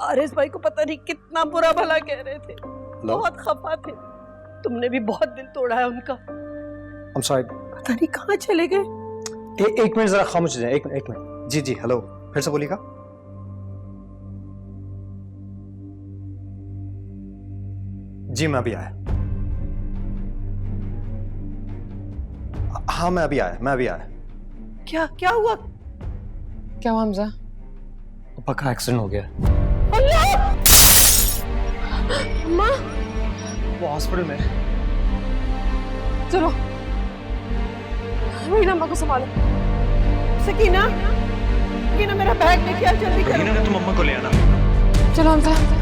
आरएस भाई को पता नहीं कितना बुरा भला कह रहे थे। बहुत खफा थे। तुमने भी बहुत दिल तोड़ा है उनका। I'm sorry। पता नहीं कहाँ चले गए। एक मिनट जरा खामोश हो जाए। एक मिनट। जी जी हेलो, फिर से बोलिएगा। जी मैं अभी आया। हाँ मैं अभी आया। क्या क्या हुआ? क्या हुआ हमजा? पापा का एक्सीडेंट हो गया। अल्लाह! माँ वो हॉस्पिटल में। चलो मीना अम्मा को संभालो। सकीना, सकीना मेरा बैग लेके आ जल्दी करो। तुम अम्मा को ले आना। चलो हमजा।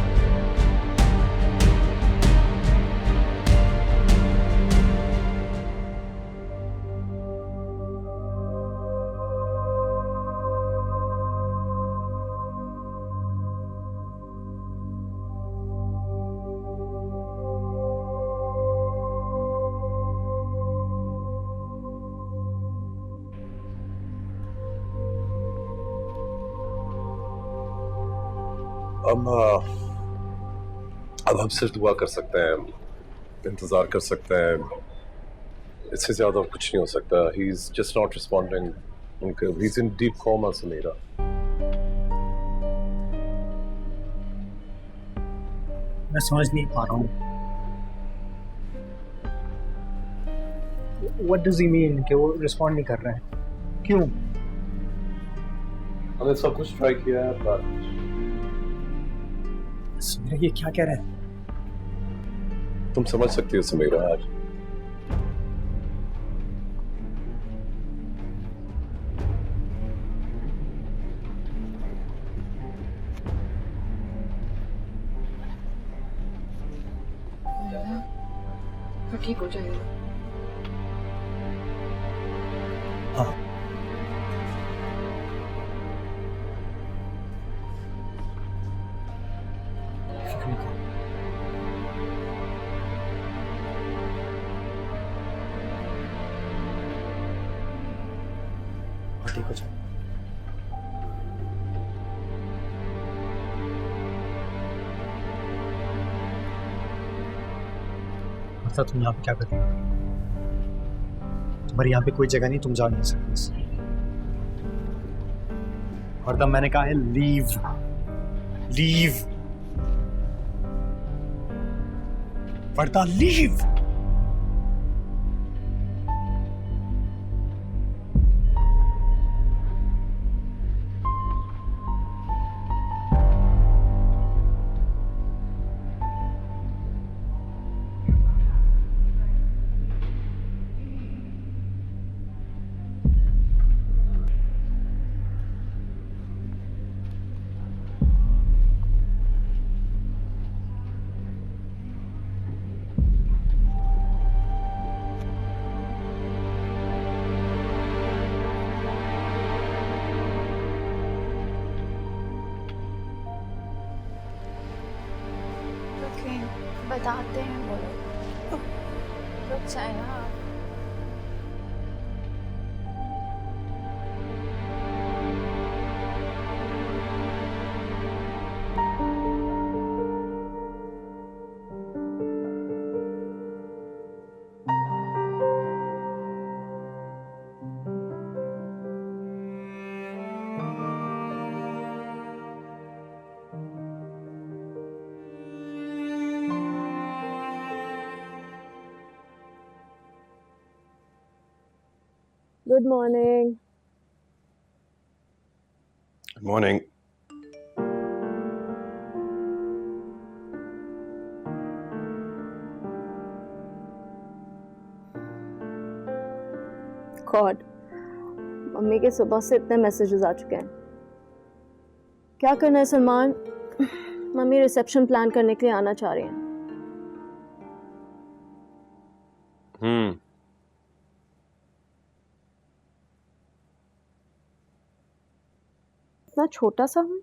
अब हम सिर्फ दुआ कर सकते हैं, इंतजार कर सकते हैं, इससे ज्यादा कुछ नहीं हो सकता। He is just not responding. He is in deep coma Sameera. मैं समझ नहीं पा रहा हूँ। What does he mean कि वो रिस्पॉन्ड नहीं कर रहे हैं? क्यों? हमने सब कुछ ट्राई किया है पर समीरा ये क्या कह रहे हैं? तुम समझ सकती हो समीरा। आज तो ठीक हो जाएगा। हाँ ठीक हो जाए। मतलब तुम यहाँ पे क्या कर रही हो? तुम्हारी यहाँ पे कोई जगह नहीं, तुम जा नहीं सकती। और तब मैंने कहा है लीव, लीव, वर्दा लीव। बताते हैं, बोलो रुक जाए ना। Good morning. Good morning. God, mummy के सुबह से इतने मैसेजेस आ चुके हैं। क्या करना है सलमान? मम्मी रिसेप्शन प्लान करने के लिए आना चाह रही हैं। इतना छोटा सा हूँ।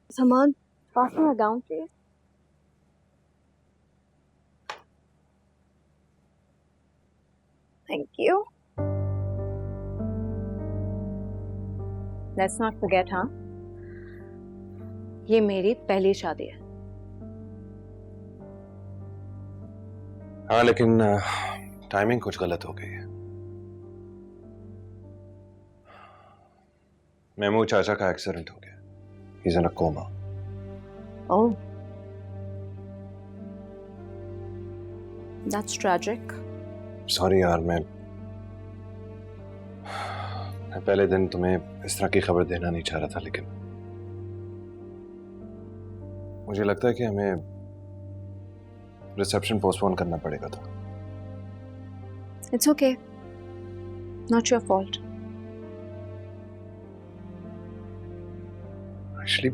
सामान पास में गाउन चाहिए। Thank you. Let's not forget, हाँ? ये मेरी पहली शादी है। हाँ, लेकिन टाइमिंग कुछ गलत हो गई है। मेमू चाचा का एक्सीडेंट हो गया। He's in a coma. Oh, that's tragic. Sorry यार, मैं पहले दिन तुम्हें इस तरह की खबर देना नहीं चाह रहा था, लेकिन मुझे लगता है कि हमें रिसेप्शन पोस्टपोन करना पड़ेगा था। It's okay. Not your fault. Actually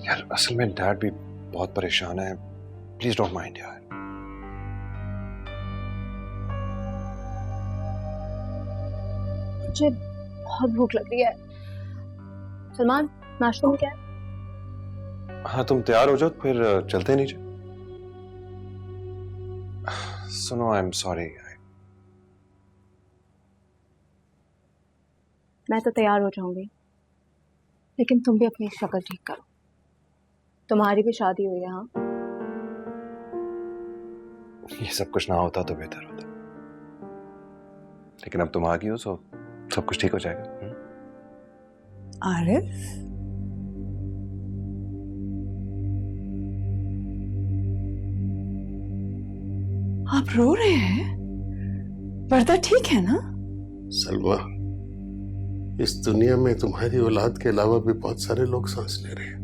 यार, असल में डैड भी बहुत परेशान है। प्लीज डोंट माइंड यार। मुझे बहुत भूख लग रही है। सलमान, नाश्ते में क्या है? हाँ, तुम तैयार हो जाओ, फिर चलते हैं नीचे। सुनो, आई एम सॉरी। मैं तो तैयार हो जाऊंगी, लेकिन तुम भी अपनी शक्ल ठीक करो। तुम्हारी भी शादी हुई है। हाँ, ये सब कुछ ना होता तो बेहतर होता, लेकिन अब तुम आ गई हो, तो सब कुछ ठीक हो जाएगा। आरिफ, आप रो रहे हैं? पर्दा ठीक है ना? सलमा, इस दुनिया में तुम्हारी औलाद के अलावा भी बहुत सारे लोग सांस ले रहे हैं।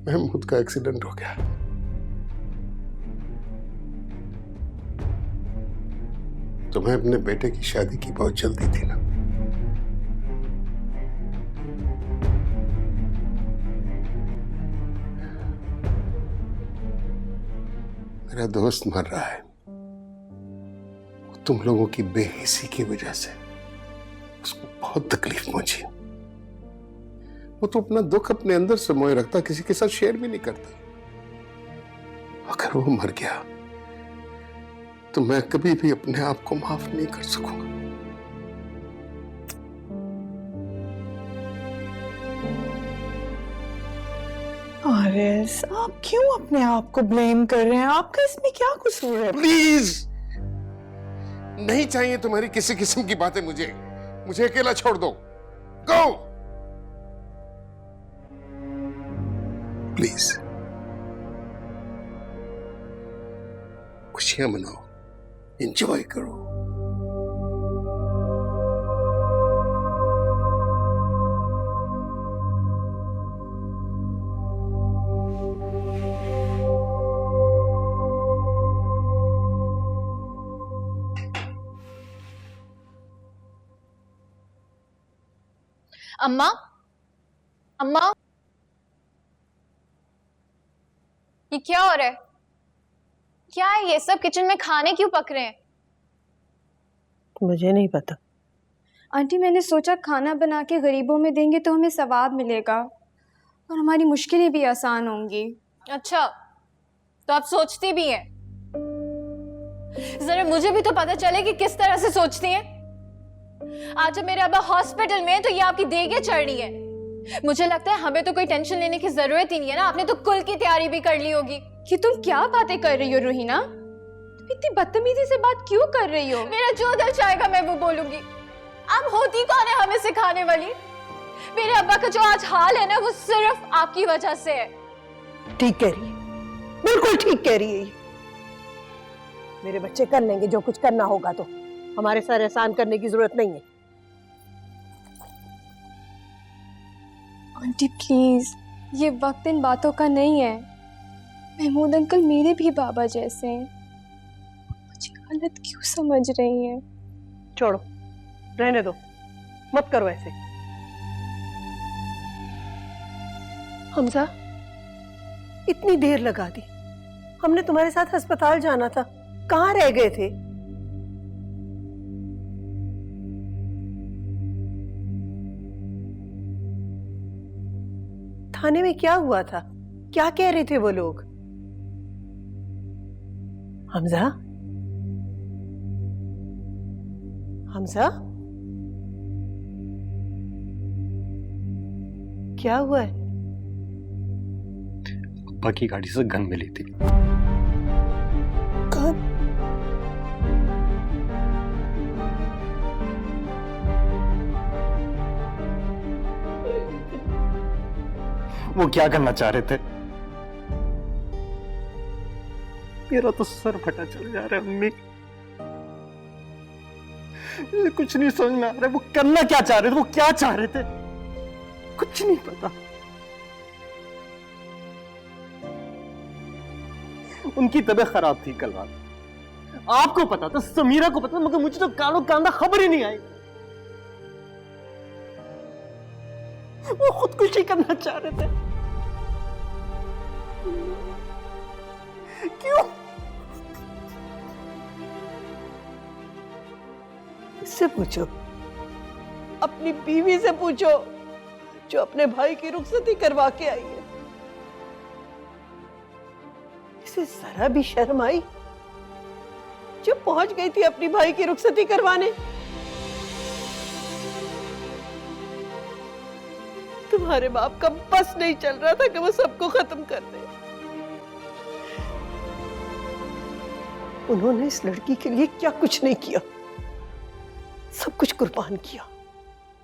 महमूद का एक्सीडेंट हो गया। तुम्हें अपने बेटे की शादी की बहुत जल्दी थी ना? मेरा दोस्त मर रहा है। तुम लोगों की बेहिसी की वजह से उसको बहुत तकलीफ पहुंची। वो तो अपना दुख अपने अंदर समोए रखता, किसी के साथ शेयर भी नहीं करता। अगर वो मर गया तो मैं कभी भी अपने आप को माफ नहीं कर सकूंगा। आरिस, आप क्यों अपने आप को ब्लेम कर रहे हैं? आपका इसमें क्या कसूर है? प्लीज, नहीं चाहिए तुम्हारी किसी किस्म की बातें। मुझे अकेला छोड़ दो। Go please. खुशियां मनाओ, एंजॉय करो। अम्मा, अम्मा, ये क्या हो रहा है? क्या है ये सब? किचन में खाने क्यों पक रहे हैं? मुझे नहीं पता। आंटी, मैंने सोचा खाना बना के गरीबों में देंगे तो हमें सवाब मिलेगा और हमारी मुश्किलें भी आसान होंगी। अच्छा, तो आप सोचती भी हैं? जरा मुझे भी तो पता चले कि किस तरह से सोचती हैं। आज जब मेरे अब्बा हॉस्पिटल में हैं तो ये आपकी देगे चढ़ रही है। मुझे लगता है हमें तो कोई टेंशन लेने की जरूरत ही नहीं है ना। आपने तो कुल की तैयारी भी कर ली होगी। कि तुम क्या बातें कर रही हो रोहिना? तुम इतनी बदतमीजी से बात क्यों कर रही हो? मेरा जो दिल चाहेगा मैं वो बोलूंगी। आप होती कौन है हमें सिखाने वाली? मेरे अब्बा का जो आज हाल है ना, वो सिर्फ आपकी वजह से है। ठीक कह रही है, बिल्कुल ठीक कह रही है। मेरे बच्चे कर लेंगे जो कुछ करना होगा, तो हमारे सर एहसान करने की जरूरत नहीं है। आंटी प्लीज, ये वक्त इन बातों का नहीं है। महमूद अंकल मेरे भी बाबा जैसे हैं। मुझे गलत क्यों समझ रही हैं? छोड़ो, रहने दो, मत करो ऐसे। हमजा, इतनी देर लगा दी। हमने तुम्हारे साथ अस्पताल जाना था, कहाँ रह गए थे? थाने में क्या हुआ था? क्या कह रहे थे वो लोग? हमजा, हमजा, क्या हुआ है? अब्बा की गाड़ी से गन मिली थी। गन? वो क्या करना चाह रहे थे? मेरा तो सर फटा चल जा रहा है अम्मी। मुझे कुछ नहीं समझ में आ रहा है। वो करना क्या चाह रहे थे? वो क्या चाह रहे थे? कुछ नहीं पता। उनकी तबीयत खराब थी कल रात। आपको पता था, समीरा को पता था, मगर मुझे तो कानो कांदा खबर ही नहीं आई। वो खुदकुशी करना चाह रहे थे। क्यों? इससे पूछो, अपनी बीवी से पूछो, जो अपने भाई की रुखसती करवा के आई है। इसे जरा भी शर्म आई? जो पहुंच गई थी अपनी भाई की रुखसती करवाने। तुम्हारे बाप का बस नहीं चल रहा था कि वो सबको खत्म कर दे। उन्होंने इस लड़की के लिए क्या कुछ नहीं किया, सब कुछ कुर्बान किया।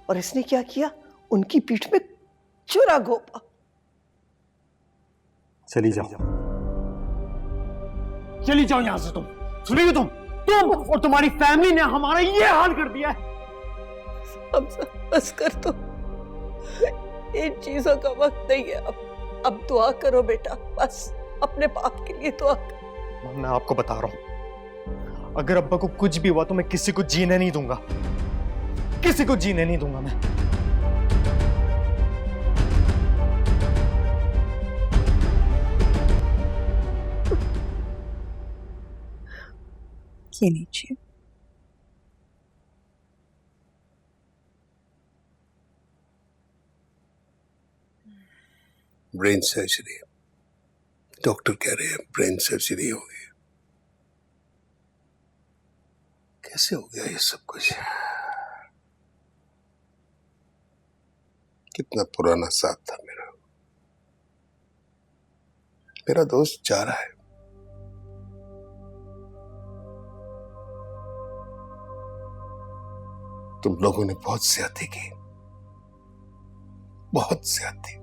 और इसने क्या किया? उनकी पीठ में चुरा घोंपा। चली जाओ, चली जाओ यहां से। तुम सुनिए, तुम और तुम्हारी फैमिली ने हमारा ये हाल कर दिया है। बस कर दो, इन चीजों का वक्त नहीं है। अब दुआ करो बेटा, बस अपने बाप के लिए दुआ करो। मैं आपको बता रहा हूं, अगर अब्बा को कुछ भी हुआ तो मैं किसी को जीने नहीं दूंगा। किसी को जीने नहीं दूंगा मैं। ये लीजिए। ब्रेन सर्जरी, डॉक्टर कह रहे हैं ब्रेन सर्जरी हो गई। कैसे हो गया ये सब कुछ? कितना पुराना साथ था मेरा। मेरा दोस्त जा रहा है। तुम लोगों ने बहुत ज्यादती की, बहुत ज्यादती।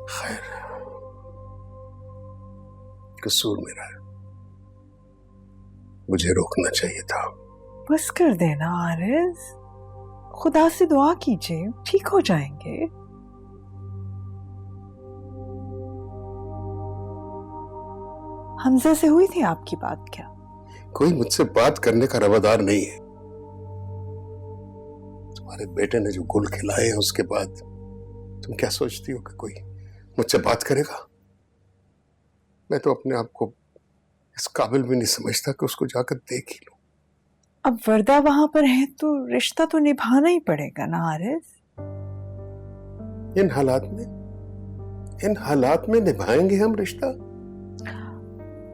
खैर, कसूर मेरा है, मुझे रोकना चाहिए था। बस कर देना आरिज, खुदा से दुआ कीजिए, ठीक हो जाएंगे। हमजा से हुई थी आपकी बात क्या? कोई मुझसे बात करने का रवादार नहीं है। तुम्हारे बेटे ने जो गुल खिलाए हैं उसके बाद तुम क्या सोचती हो कि कोई मुझसे बात करेगा? मैं तो अपने आप को इस काबिल भी नहीं समझता कि उसको जाकर देख ही लूं। अब वर्दा वहां पर है तो रिश्ता तो निभाना ही पड़ेगा ना आरिज। इन हालात में निभाएंगे हम रिश्ता?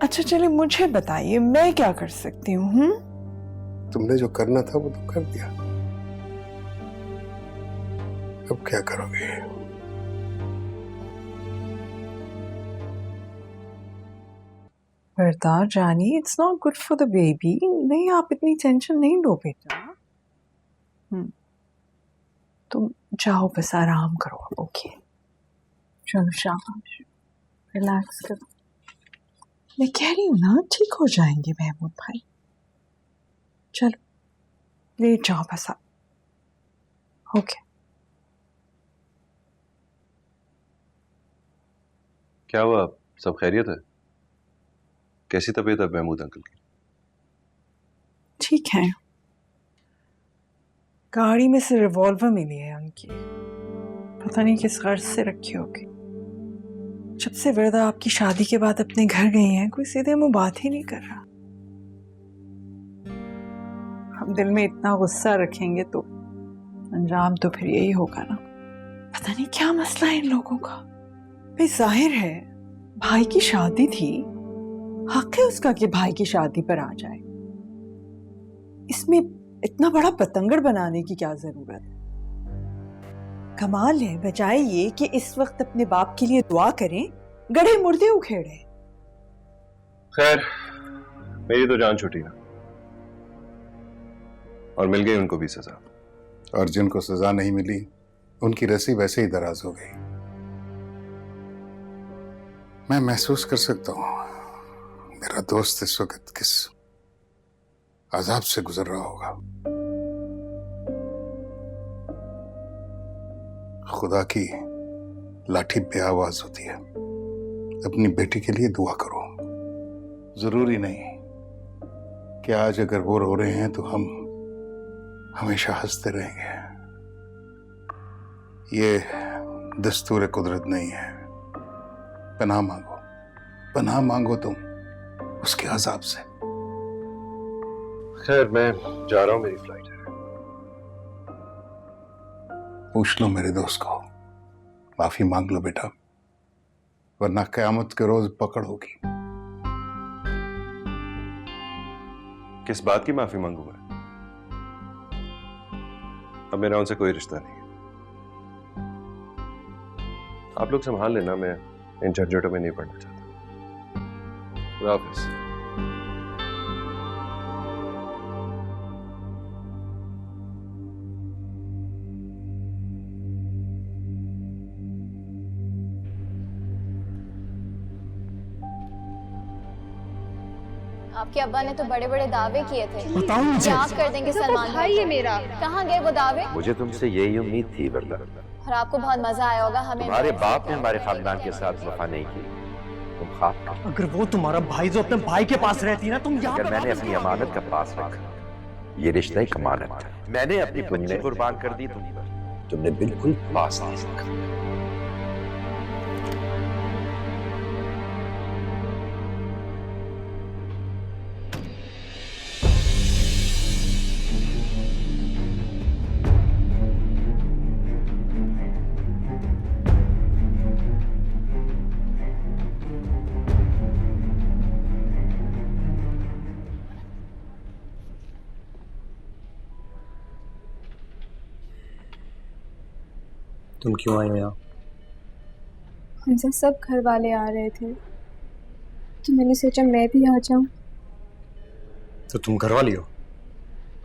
अच्छा चले, मुझे बताइए मैं क्या कर सकती हूँ? तुमने जो करना था वो तो कर दिया, अब क्या करोगे? वर्दा जानी, it's not good for the baby. नहीं, आप इतनी टेंशन नहीं लो बेटा। तुम जाओ, बस आराम करो। ओके, चलो शाबाश, रिलैक्स करो। मैं कह रही हूँ ना, ठीक हो जाएंगे महमूद भाई। चलो लेट जाओ बस आप। ओके। क्या हुआ, सब खैरियत है? कैसी तबीयत है महमूद अंकल की? ठीक है, गाड़ी में से रिवॉल्वर मिली है उनकी, पता नहीं किस गर्ज से रखी होगी। जब से वर्दा आपकी शादी के बाद अपने घर गई हैं, कोई सीधे मुंह बात ही नहीं कर रहा। हम दिल में इतना गुस्सा रखेंगे तो अंजाम तो फिर यही होगा ना। पता नहीं क्या मसला है इन लोगों का। भाई जाहिर है भाई की शादी थी, हक है उसका कि भाई की शादी पर आ जाए। इसमें इतना बड़ा पतंगड़ बनाने की क्या जरूरत है? कमाल है, बजाय ये कि इस वक्त अपने बाप के लिए दुआ करें, गड़े मुर्दे उखेड़े। खैर, मेरी तो जान छूटी ना, और मिल गई उनको भी सजा। और जिनको सजा नहीं मिली उनकी रस्सी वैसे ही दराज हो गई। मैं महसूस कर सकता हूं मेरा दोस्त इस वक्त किस अजाब से गुजर रहा होगा। खुदा की लाठी बेआवाज होती है। अपनी बेटी के लिए दुआ करो। जरूरी नहीं कि आज अगर वो रो रहे हैं तो हम हमेशा हंसते रहेंगे। ये दस्तूर कुदरत नहीं है। पनाह मांगो तुम उसके अजाब से। खैर, मैं जा रहा हूं, मेरी फ्लाइट है। पूछ लो मेरे दोस्त को, माफी मांग लो बेटा, वरना कयामत के रोज पकड़ होगी। किस बात की माफी मांगू मैं? अब मेरा उनसे कोई रिश्ता नहीं है। आप लोग संभाल लेना, मैं इन झंझटों में नहीं पड़ना चाहता। खुदा हाफिज़। आपके अब्बा ने तो बड़े बड़े दावे किए थे, बताओ मुझे। आप कर देंगे सलमान भाई है मेरा। कहाँ गए वो दावे? मुझे तुमसे यही उम्मीद थी वर्दा। और आपको बहुत मजा आया होगा। हमें तुम्हारे बाप ने हमारे खानदान के साथ वफा नहीं की, तुम खाक कर। अगर वो तुम्हारा भाई जो अपने भाई के पास रहती ना, तुम यहाँ अगर मैंने अपनी अमानत का पास रखा, ये रिश्ता एक अमानत था। मैंने अपनी बच्चे कुर्बान कर दी तुम पर, तुमने बिल्कुल पास नहीं रखा। तुम क्यों आई हो यहाँ? हमसे सब घर वाले आ रहे थे तो मैंने सोचा मैं भी आ जाऊं। तो तुम घर वाली हो?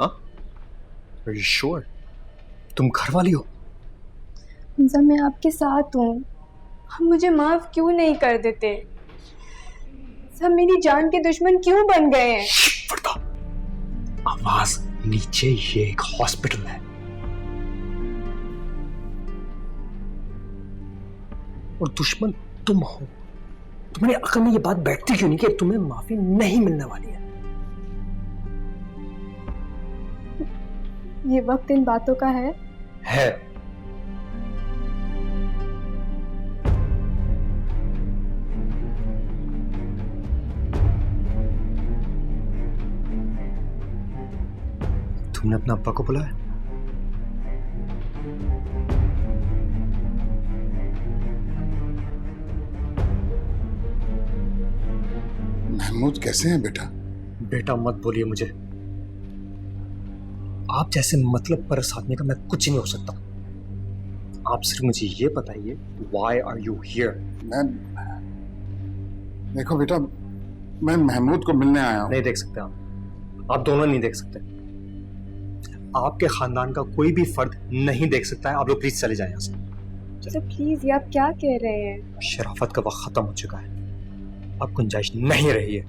हाँ? Are you sure? तुम घर वाली हो? हमजा मैं आपके साथ हूँ, हम मुझे माफ क्यों नहीं कर देते? सब मेरी जान के दुश्मन क्यों बन गए हैं? आवाज नीचे, ये एक हॉस्पिटल है। और दुश्मन तुम हो। तुम्हारी अकल में ये बात बैठती क्यों नहीं कि तुम्हें माफी नहीं मिलने वाली है? ये वक्त इन बातों का है। तुमने अपने अब्बा को बुलाया? महमूद कैसे हैं बेटा? बेटा मत बोलिए मुझे। आप जैसे मतलब परस आदमी का मैं कुछ नहीं हो सकता। आप सिर्फ मुझे ये बताइए, why are you here? देखो बेटा, मैं महमूद को मिलने आया हूं। नहीं देख सकते आप दोनों नहीं देख सकते। आपके खानदान का कोई भी फर्द नहीं देख सकता है। आप लोग प्लीज चले जाएं यहाँ से। तो प्लीज, ये आप क्या कह रहे हैं? शराफत का वक्त खत्म हो चुका है, अब गुंजाइश नहीं रही है।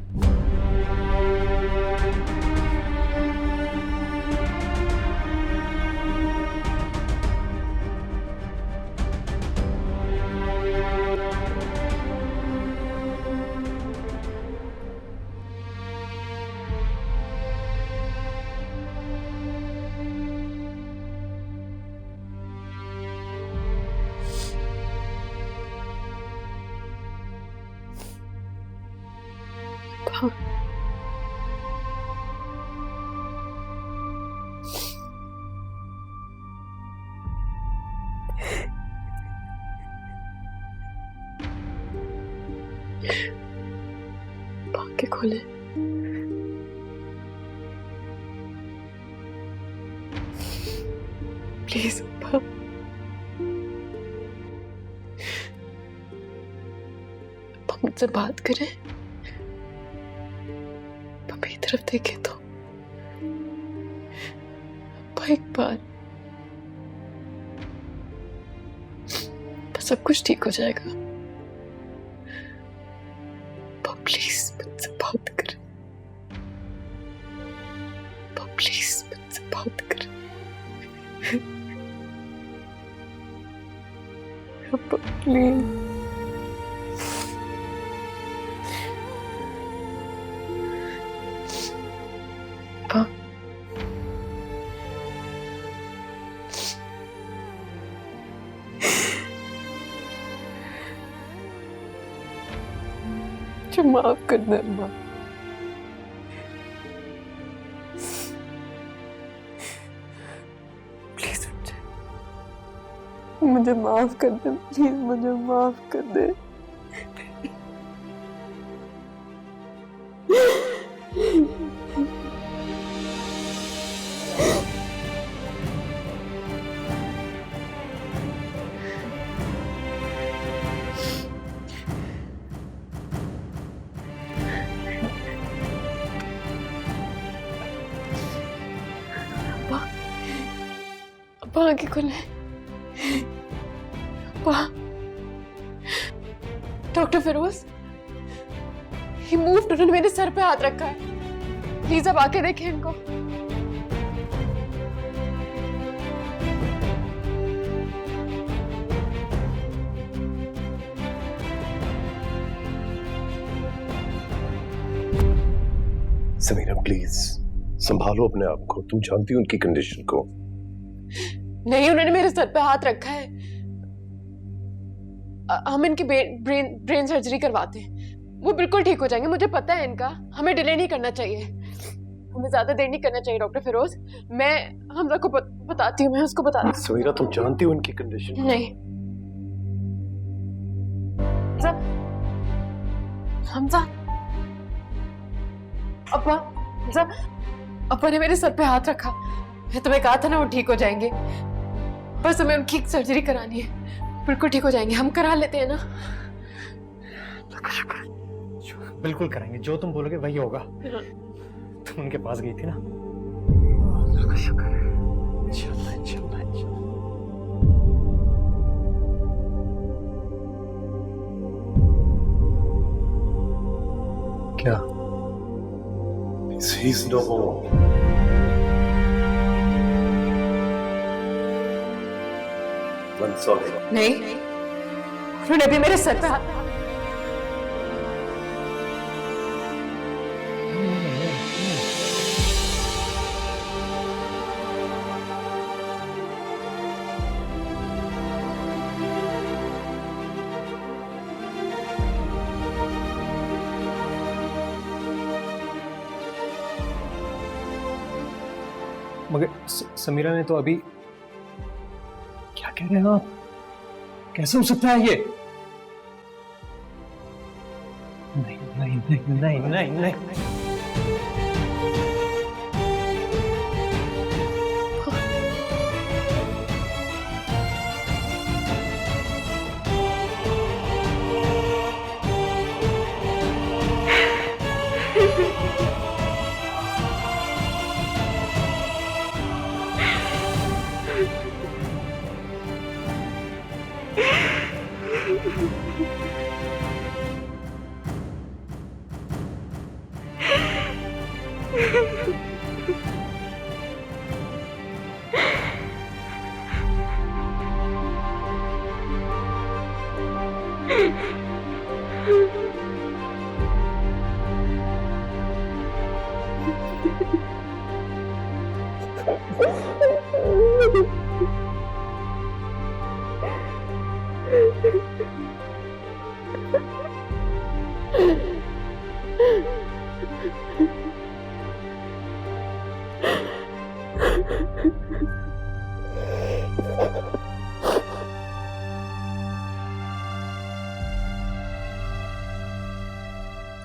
आंखें खोले। प्लीज अब्बा, अब्बा मुझसे बात करें। अब्बा मेरी तरफ देखे तो। अब्बा एक बार, सब कुछ ठीक हो जाएगा। प्लीज मुझसे बात कर। प्लीज मुझसे बात कर। प्लीज। माफ कर दे अम्मा। प्लीज मुझे माफ कर दे। प्लीज मुझे माफ कर दे। आंखें खोले। डॉक्टर फिरोज, ही मूव्ड, उन्होंने मेरे सर पे हाथ रखा है। प्लीज अब आके देखें इनको। समीरा प्लीज संभालो अपने आप को, तुम जानती हो उनकी कंडीशन को। नहीं, उन्होंने मेरे सर पे हाथ रखा है। हम इनकी ब्रेन सर्जरी करवाते हैं, वो बिल्कुल ठीक हो जाएंगे। मुझे पता है इनका, हमें डिले नहीं करना चाहिए, हमें ज्यादा देर नहीं करना चाहिए। डॉक्टर फिरोज, मैं हमजा को बताती हूँ, मैं उसको बताती हूँ। समीरा तुम जानती हो उनकी कंडीशन। नहीं हमजा, अपा ने मेरे सर पे हाथ रखा। मैं तुम्हें कहा था ना वो ठीक हो जाएंगे, बस हमें उनकी सर्जरी करानी है। बिल्कुल ठीक हो जाएंगे, हम करा लेते हैं ना। बिल्कुल कराएंगे, जो तुम बोलोगे वही होगा। तुम उनके पास गई थी ना। क्या? He's no more. I'm sorry. नहीं, उन्होंने भी मेरे सर पे हाथ। मगर समीरा ने तो अभी, क्या कह रहे हैं आप? कैसे हो सकता है ये? नहीं नहीं नहीं नहीं नहीं नहीं।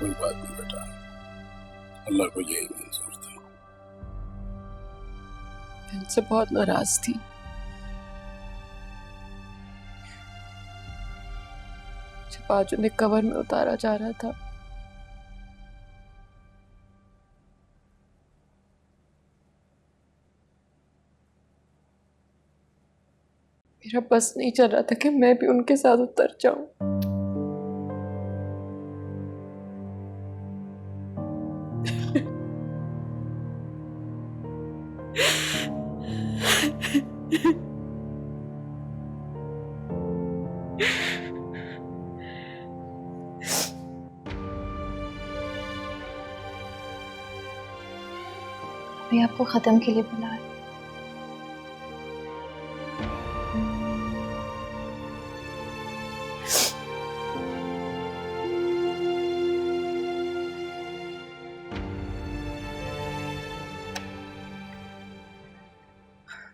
कोई बात नहीं बेटा, अल्लाह को यही मंजूर था। मैं उनसे बहुत नाराज थी। जब आज उन्हें कवर में उतारा जा रहा था, मेरा बस नहीं चल रहा था कि मैं भी उनके साथ उतर जाऊं। मैं आपको खत्म के लिए बुला रही।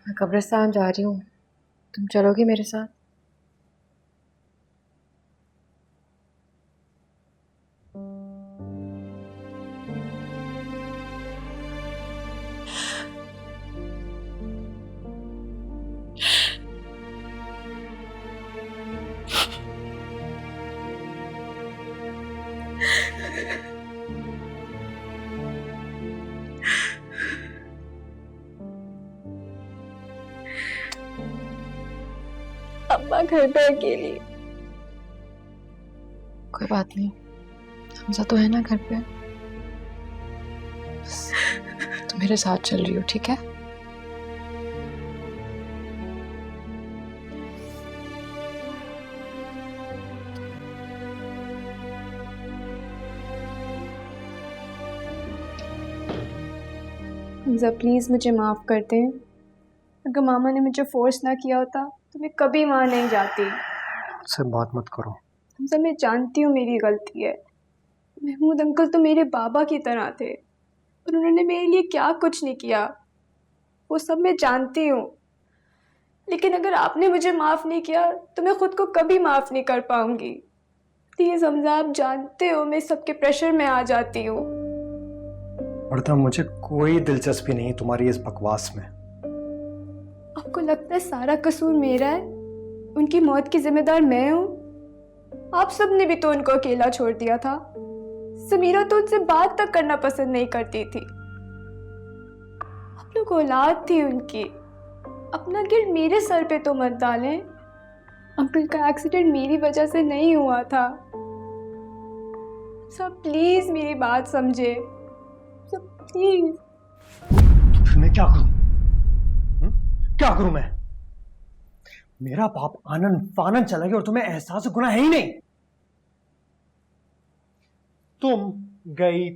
मैं कब्रिस्तान जा रही हूँ, तुम चलोगी मेरे साथ? अम्मा घर पे अकेली। कोई बात नहीं, हमजा तो है ना घर पे। तुम मेरे साथ चल रही हो, ठीक है? हमजा प्लीज मुझे माफ कर दें। अगर मामा ने मुझे फोर्स ना किया होता तो मैं कभी वहाँ नहीं जाती। से बात मत करो। हमजा मैं जानती हूँ मेरी गलती है। महमूद अंकल तो मेरे बाबा की तरह थे और उन्होंने मेरे लिए क्या कुछ नहीं किया, वो सब मैं जानती हूँ। लेकिन अगर आपने मुझे माफ़ नहीं किया तो मैं खुद को कभी माफ़ नहीं कर पाऊंगी। प्लीज़ हमजा, आप जानते हो मैं सबके प्रेशर में आ जाती हूँ। अर्ता, मुझे कोई दिलचस्पी नहीं तुम्हारी इस बकवास में। आपको लगता है सारा कसूर मेरा है? उनकी मौत की जिम्मेदार मैं हूँ? आप सब ने भी तो उनको अकेला छोड़ दिया था। समीरा तो उनसे बात तक करना पसंद नहीं करती थी। आप लोग औलाद थी उनकी। अपना गिल्ट मेरे सर पे तो मत डालें। अंकल का एक्सीडेंट मेरी वजह से नहीं हुआ था। सब प्लीज मेरी बात समझे, सब प्लीज। तो फिर मैं क्या करूं? क्या करूं मैं? मेरा बाप आनंद फानन चला गया और तुम्हें एहसास गुनाह है ही नहीं। तुम गई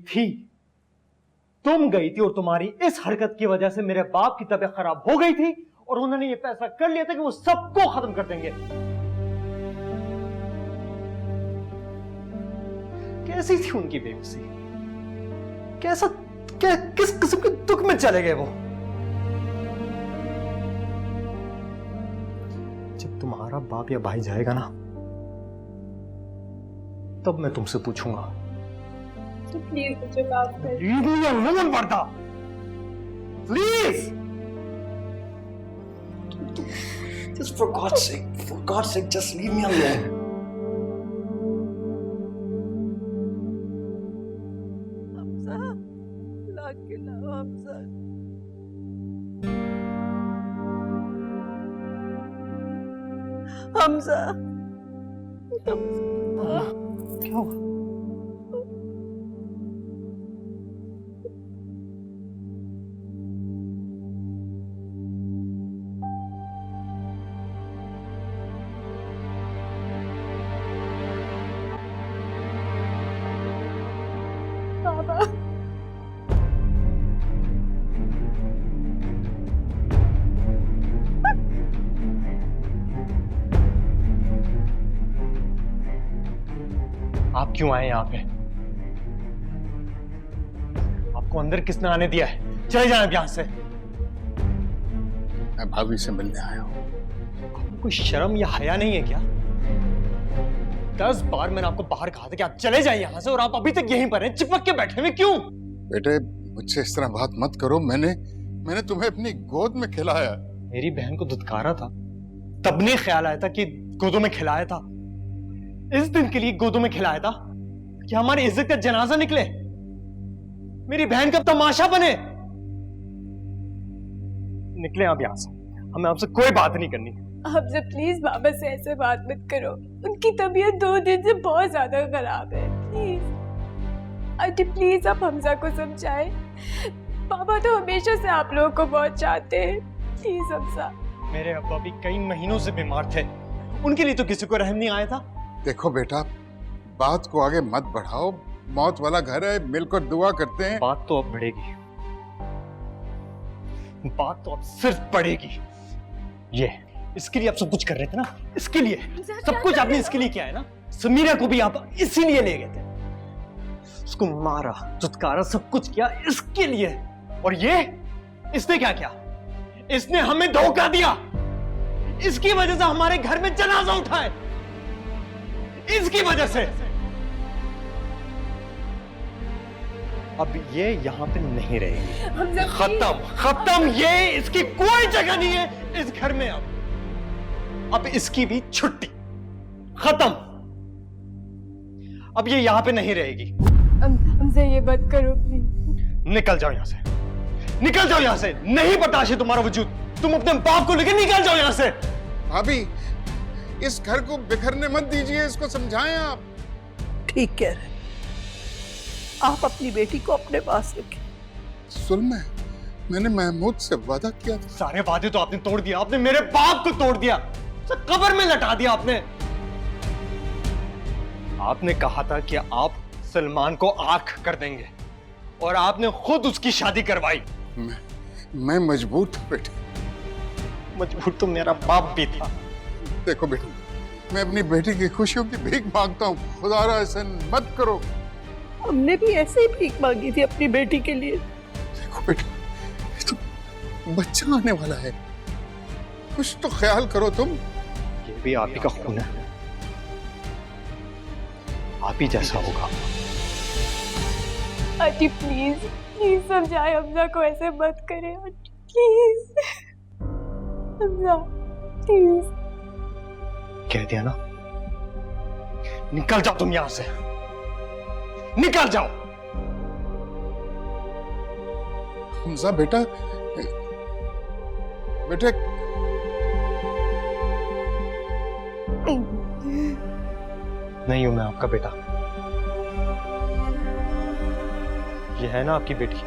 थी और तुम्हारी इस हरकत की वजह से मेरे बाप की तबीयत खराब हो गई थी और उन्होंने ये फैसला कर लिया था कि वो सबको खत्म कर देंगे। कैसी थी उनकी बेबसी? किस किस्म के दुख में चले गए वो? जब तुम्हारा बाप या भाई जाएगा ना, तब मैं तुमसे पूछूंगा। तो प्लीज मुझे माफ कर दो। Please, just for God's sake, just leave me alone. Hamza, क्या हुआ? बाबा, आप क्यों आए यहाँ पे? आपको अंदर किसने आने दिया है? चले जाए अब यहाँ से। मैं भाभी से मिलने आया हूँ। आपको कोई शर्म या हया नहीं है क्या? 10 बार मैंने आपको बाहर कहा था कि आप चले जाइए यहाँ से और आप अभी तक यहीं पर हैं, चिपक के बैठे हुए क्यों? बेटे, मुझसे इस तरह बात मत करो। मैंने तुम्हें अपनी गोद में खिलाया। मेरी बहन को दुत्कारा था, तब नहीं ख्याल आया था कि गोदों में खिलाया था। इस दिन के लिए गोदों में खिलाया था कि हमारी इज्जत का जनाजा निकले, मेरी बहन का तमाशा बने। निकले आप यहां से, हमें आपसे कोई बात नहीं करनी। आपसे प्लीज बाबा से ऐसे बात मत करो। उनकी तबीयत 2 दिन से बहुत ज्यादा खराब है। प्लीज आंटी, प्लीज आप हमजा को समझाएं। पापा तो हमेशा से आप लोगों को बहुत चाहते हैं। प्लीज हमजा। मेरे अब्बा भी कई महीनों से बीमार थे, उनके लिए तो किसी को रहम नहीं आया था। देखो बेटा, बात को आगे मत बढ़ाओ। मौत वाला घर है, मिलकर दुआ करते हैं। बात तो अब बढ़ेगी, बात तो अब सिर्फ बढ़ेगी। ये इसके लिए आप सब कुछ कर रहे थे ना, इसके लिए सब कुछ आपने इसके लिए किया है ना। समीरा को भी आप इसीलिए ले गए थे, उसको मारा, दुत्कारा, सब कुछ किया इसके लिए। और ये इसने क्या किया? इसने हमें धोखा दिया। इसकी वजह से हमारे घर में जनाजा उठा है, इसकी वजह से। अब ये यहाँ पे नहीं रहेगी। खत्म। ये इसकी कोई जगह नहीं है इस घर में। अब इसकी भी छुट्टी, खत्म। अब ये यहाँ पे नहीं रहेगी। हमसे ये बात करो प्लीज। निकल जाओ यहाँ से, निकल जाओ यहाँ से। नहीं बर्दाश्त है तुम्हारा वजूद। तुम अपने बाप को लेकर निकल जाओ यहाँ से। भाभी, इस घर को बिखरने मत दीजिए, इसको समझाएं आप। ठीक कह रहे, आप अपनी बेटी को अपने पास रखें। सुलमे, मैंने महमूद से वादा किया था। सारे वादे तो आपने तोड़ दिया। आपने मेरे बाप को तोड़ दिया, कब्र में लटा दिया आपने। आपने कहा था कि आप सलमान को आंख कर देंगे और आपने खुद उसकी शादी करवाई। मैं मजबूर था बेटे। मजबूर तो मेरा बाप भी था। देखो बेटी, मैं अपनी बेटी की खुशियों की भीख मांगता हूँ। खुदारा ऐसा मत करो। हमने भी ऐसे ही भीख मांगी थी अपनी बेटी के लिए। देखो बेटी, तो बच्चा आने वाला है, कुछ तो ख्याल करो तुम। ये भी आप ही का खून है, आप ही जैसा होगा। आंटी प्लीज, प्लीज समझाए हमजा को, ऐसे मत करें आंटी, प्लीज। हमजा प्लीज। कह दिया ना, निकल जाओ तुम यहां से, निकल जाओ। हमजा बेटा, बेटे नहीं हूं मैं आपका बेटा। ये है ना आपकी बेटी।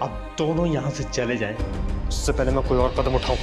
अब दोनों यहां से चले जाएं, उससे पहले मैं कोई और कदम उठाऊं।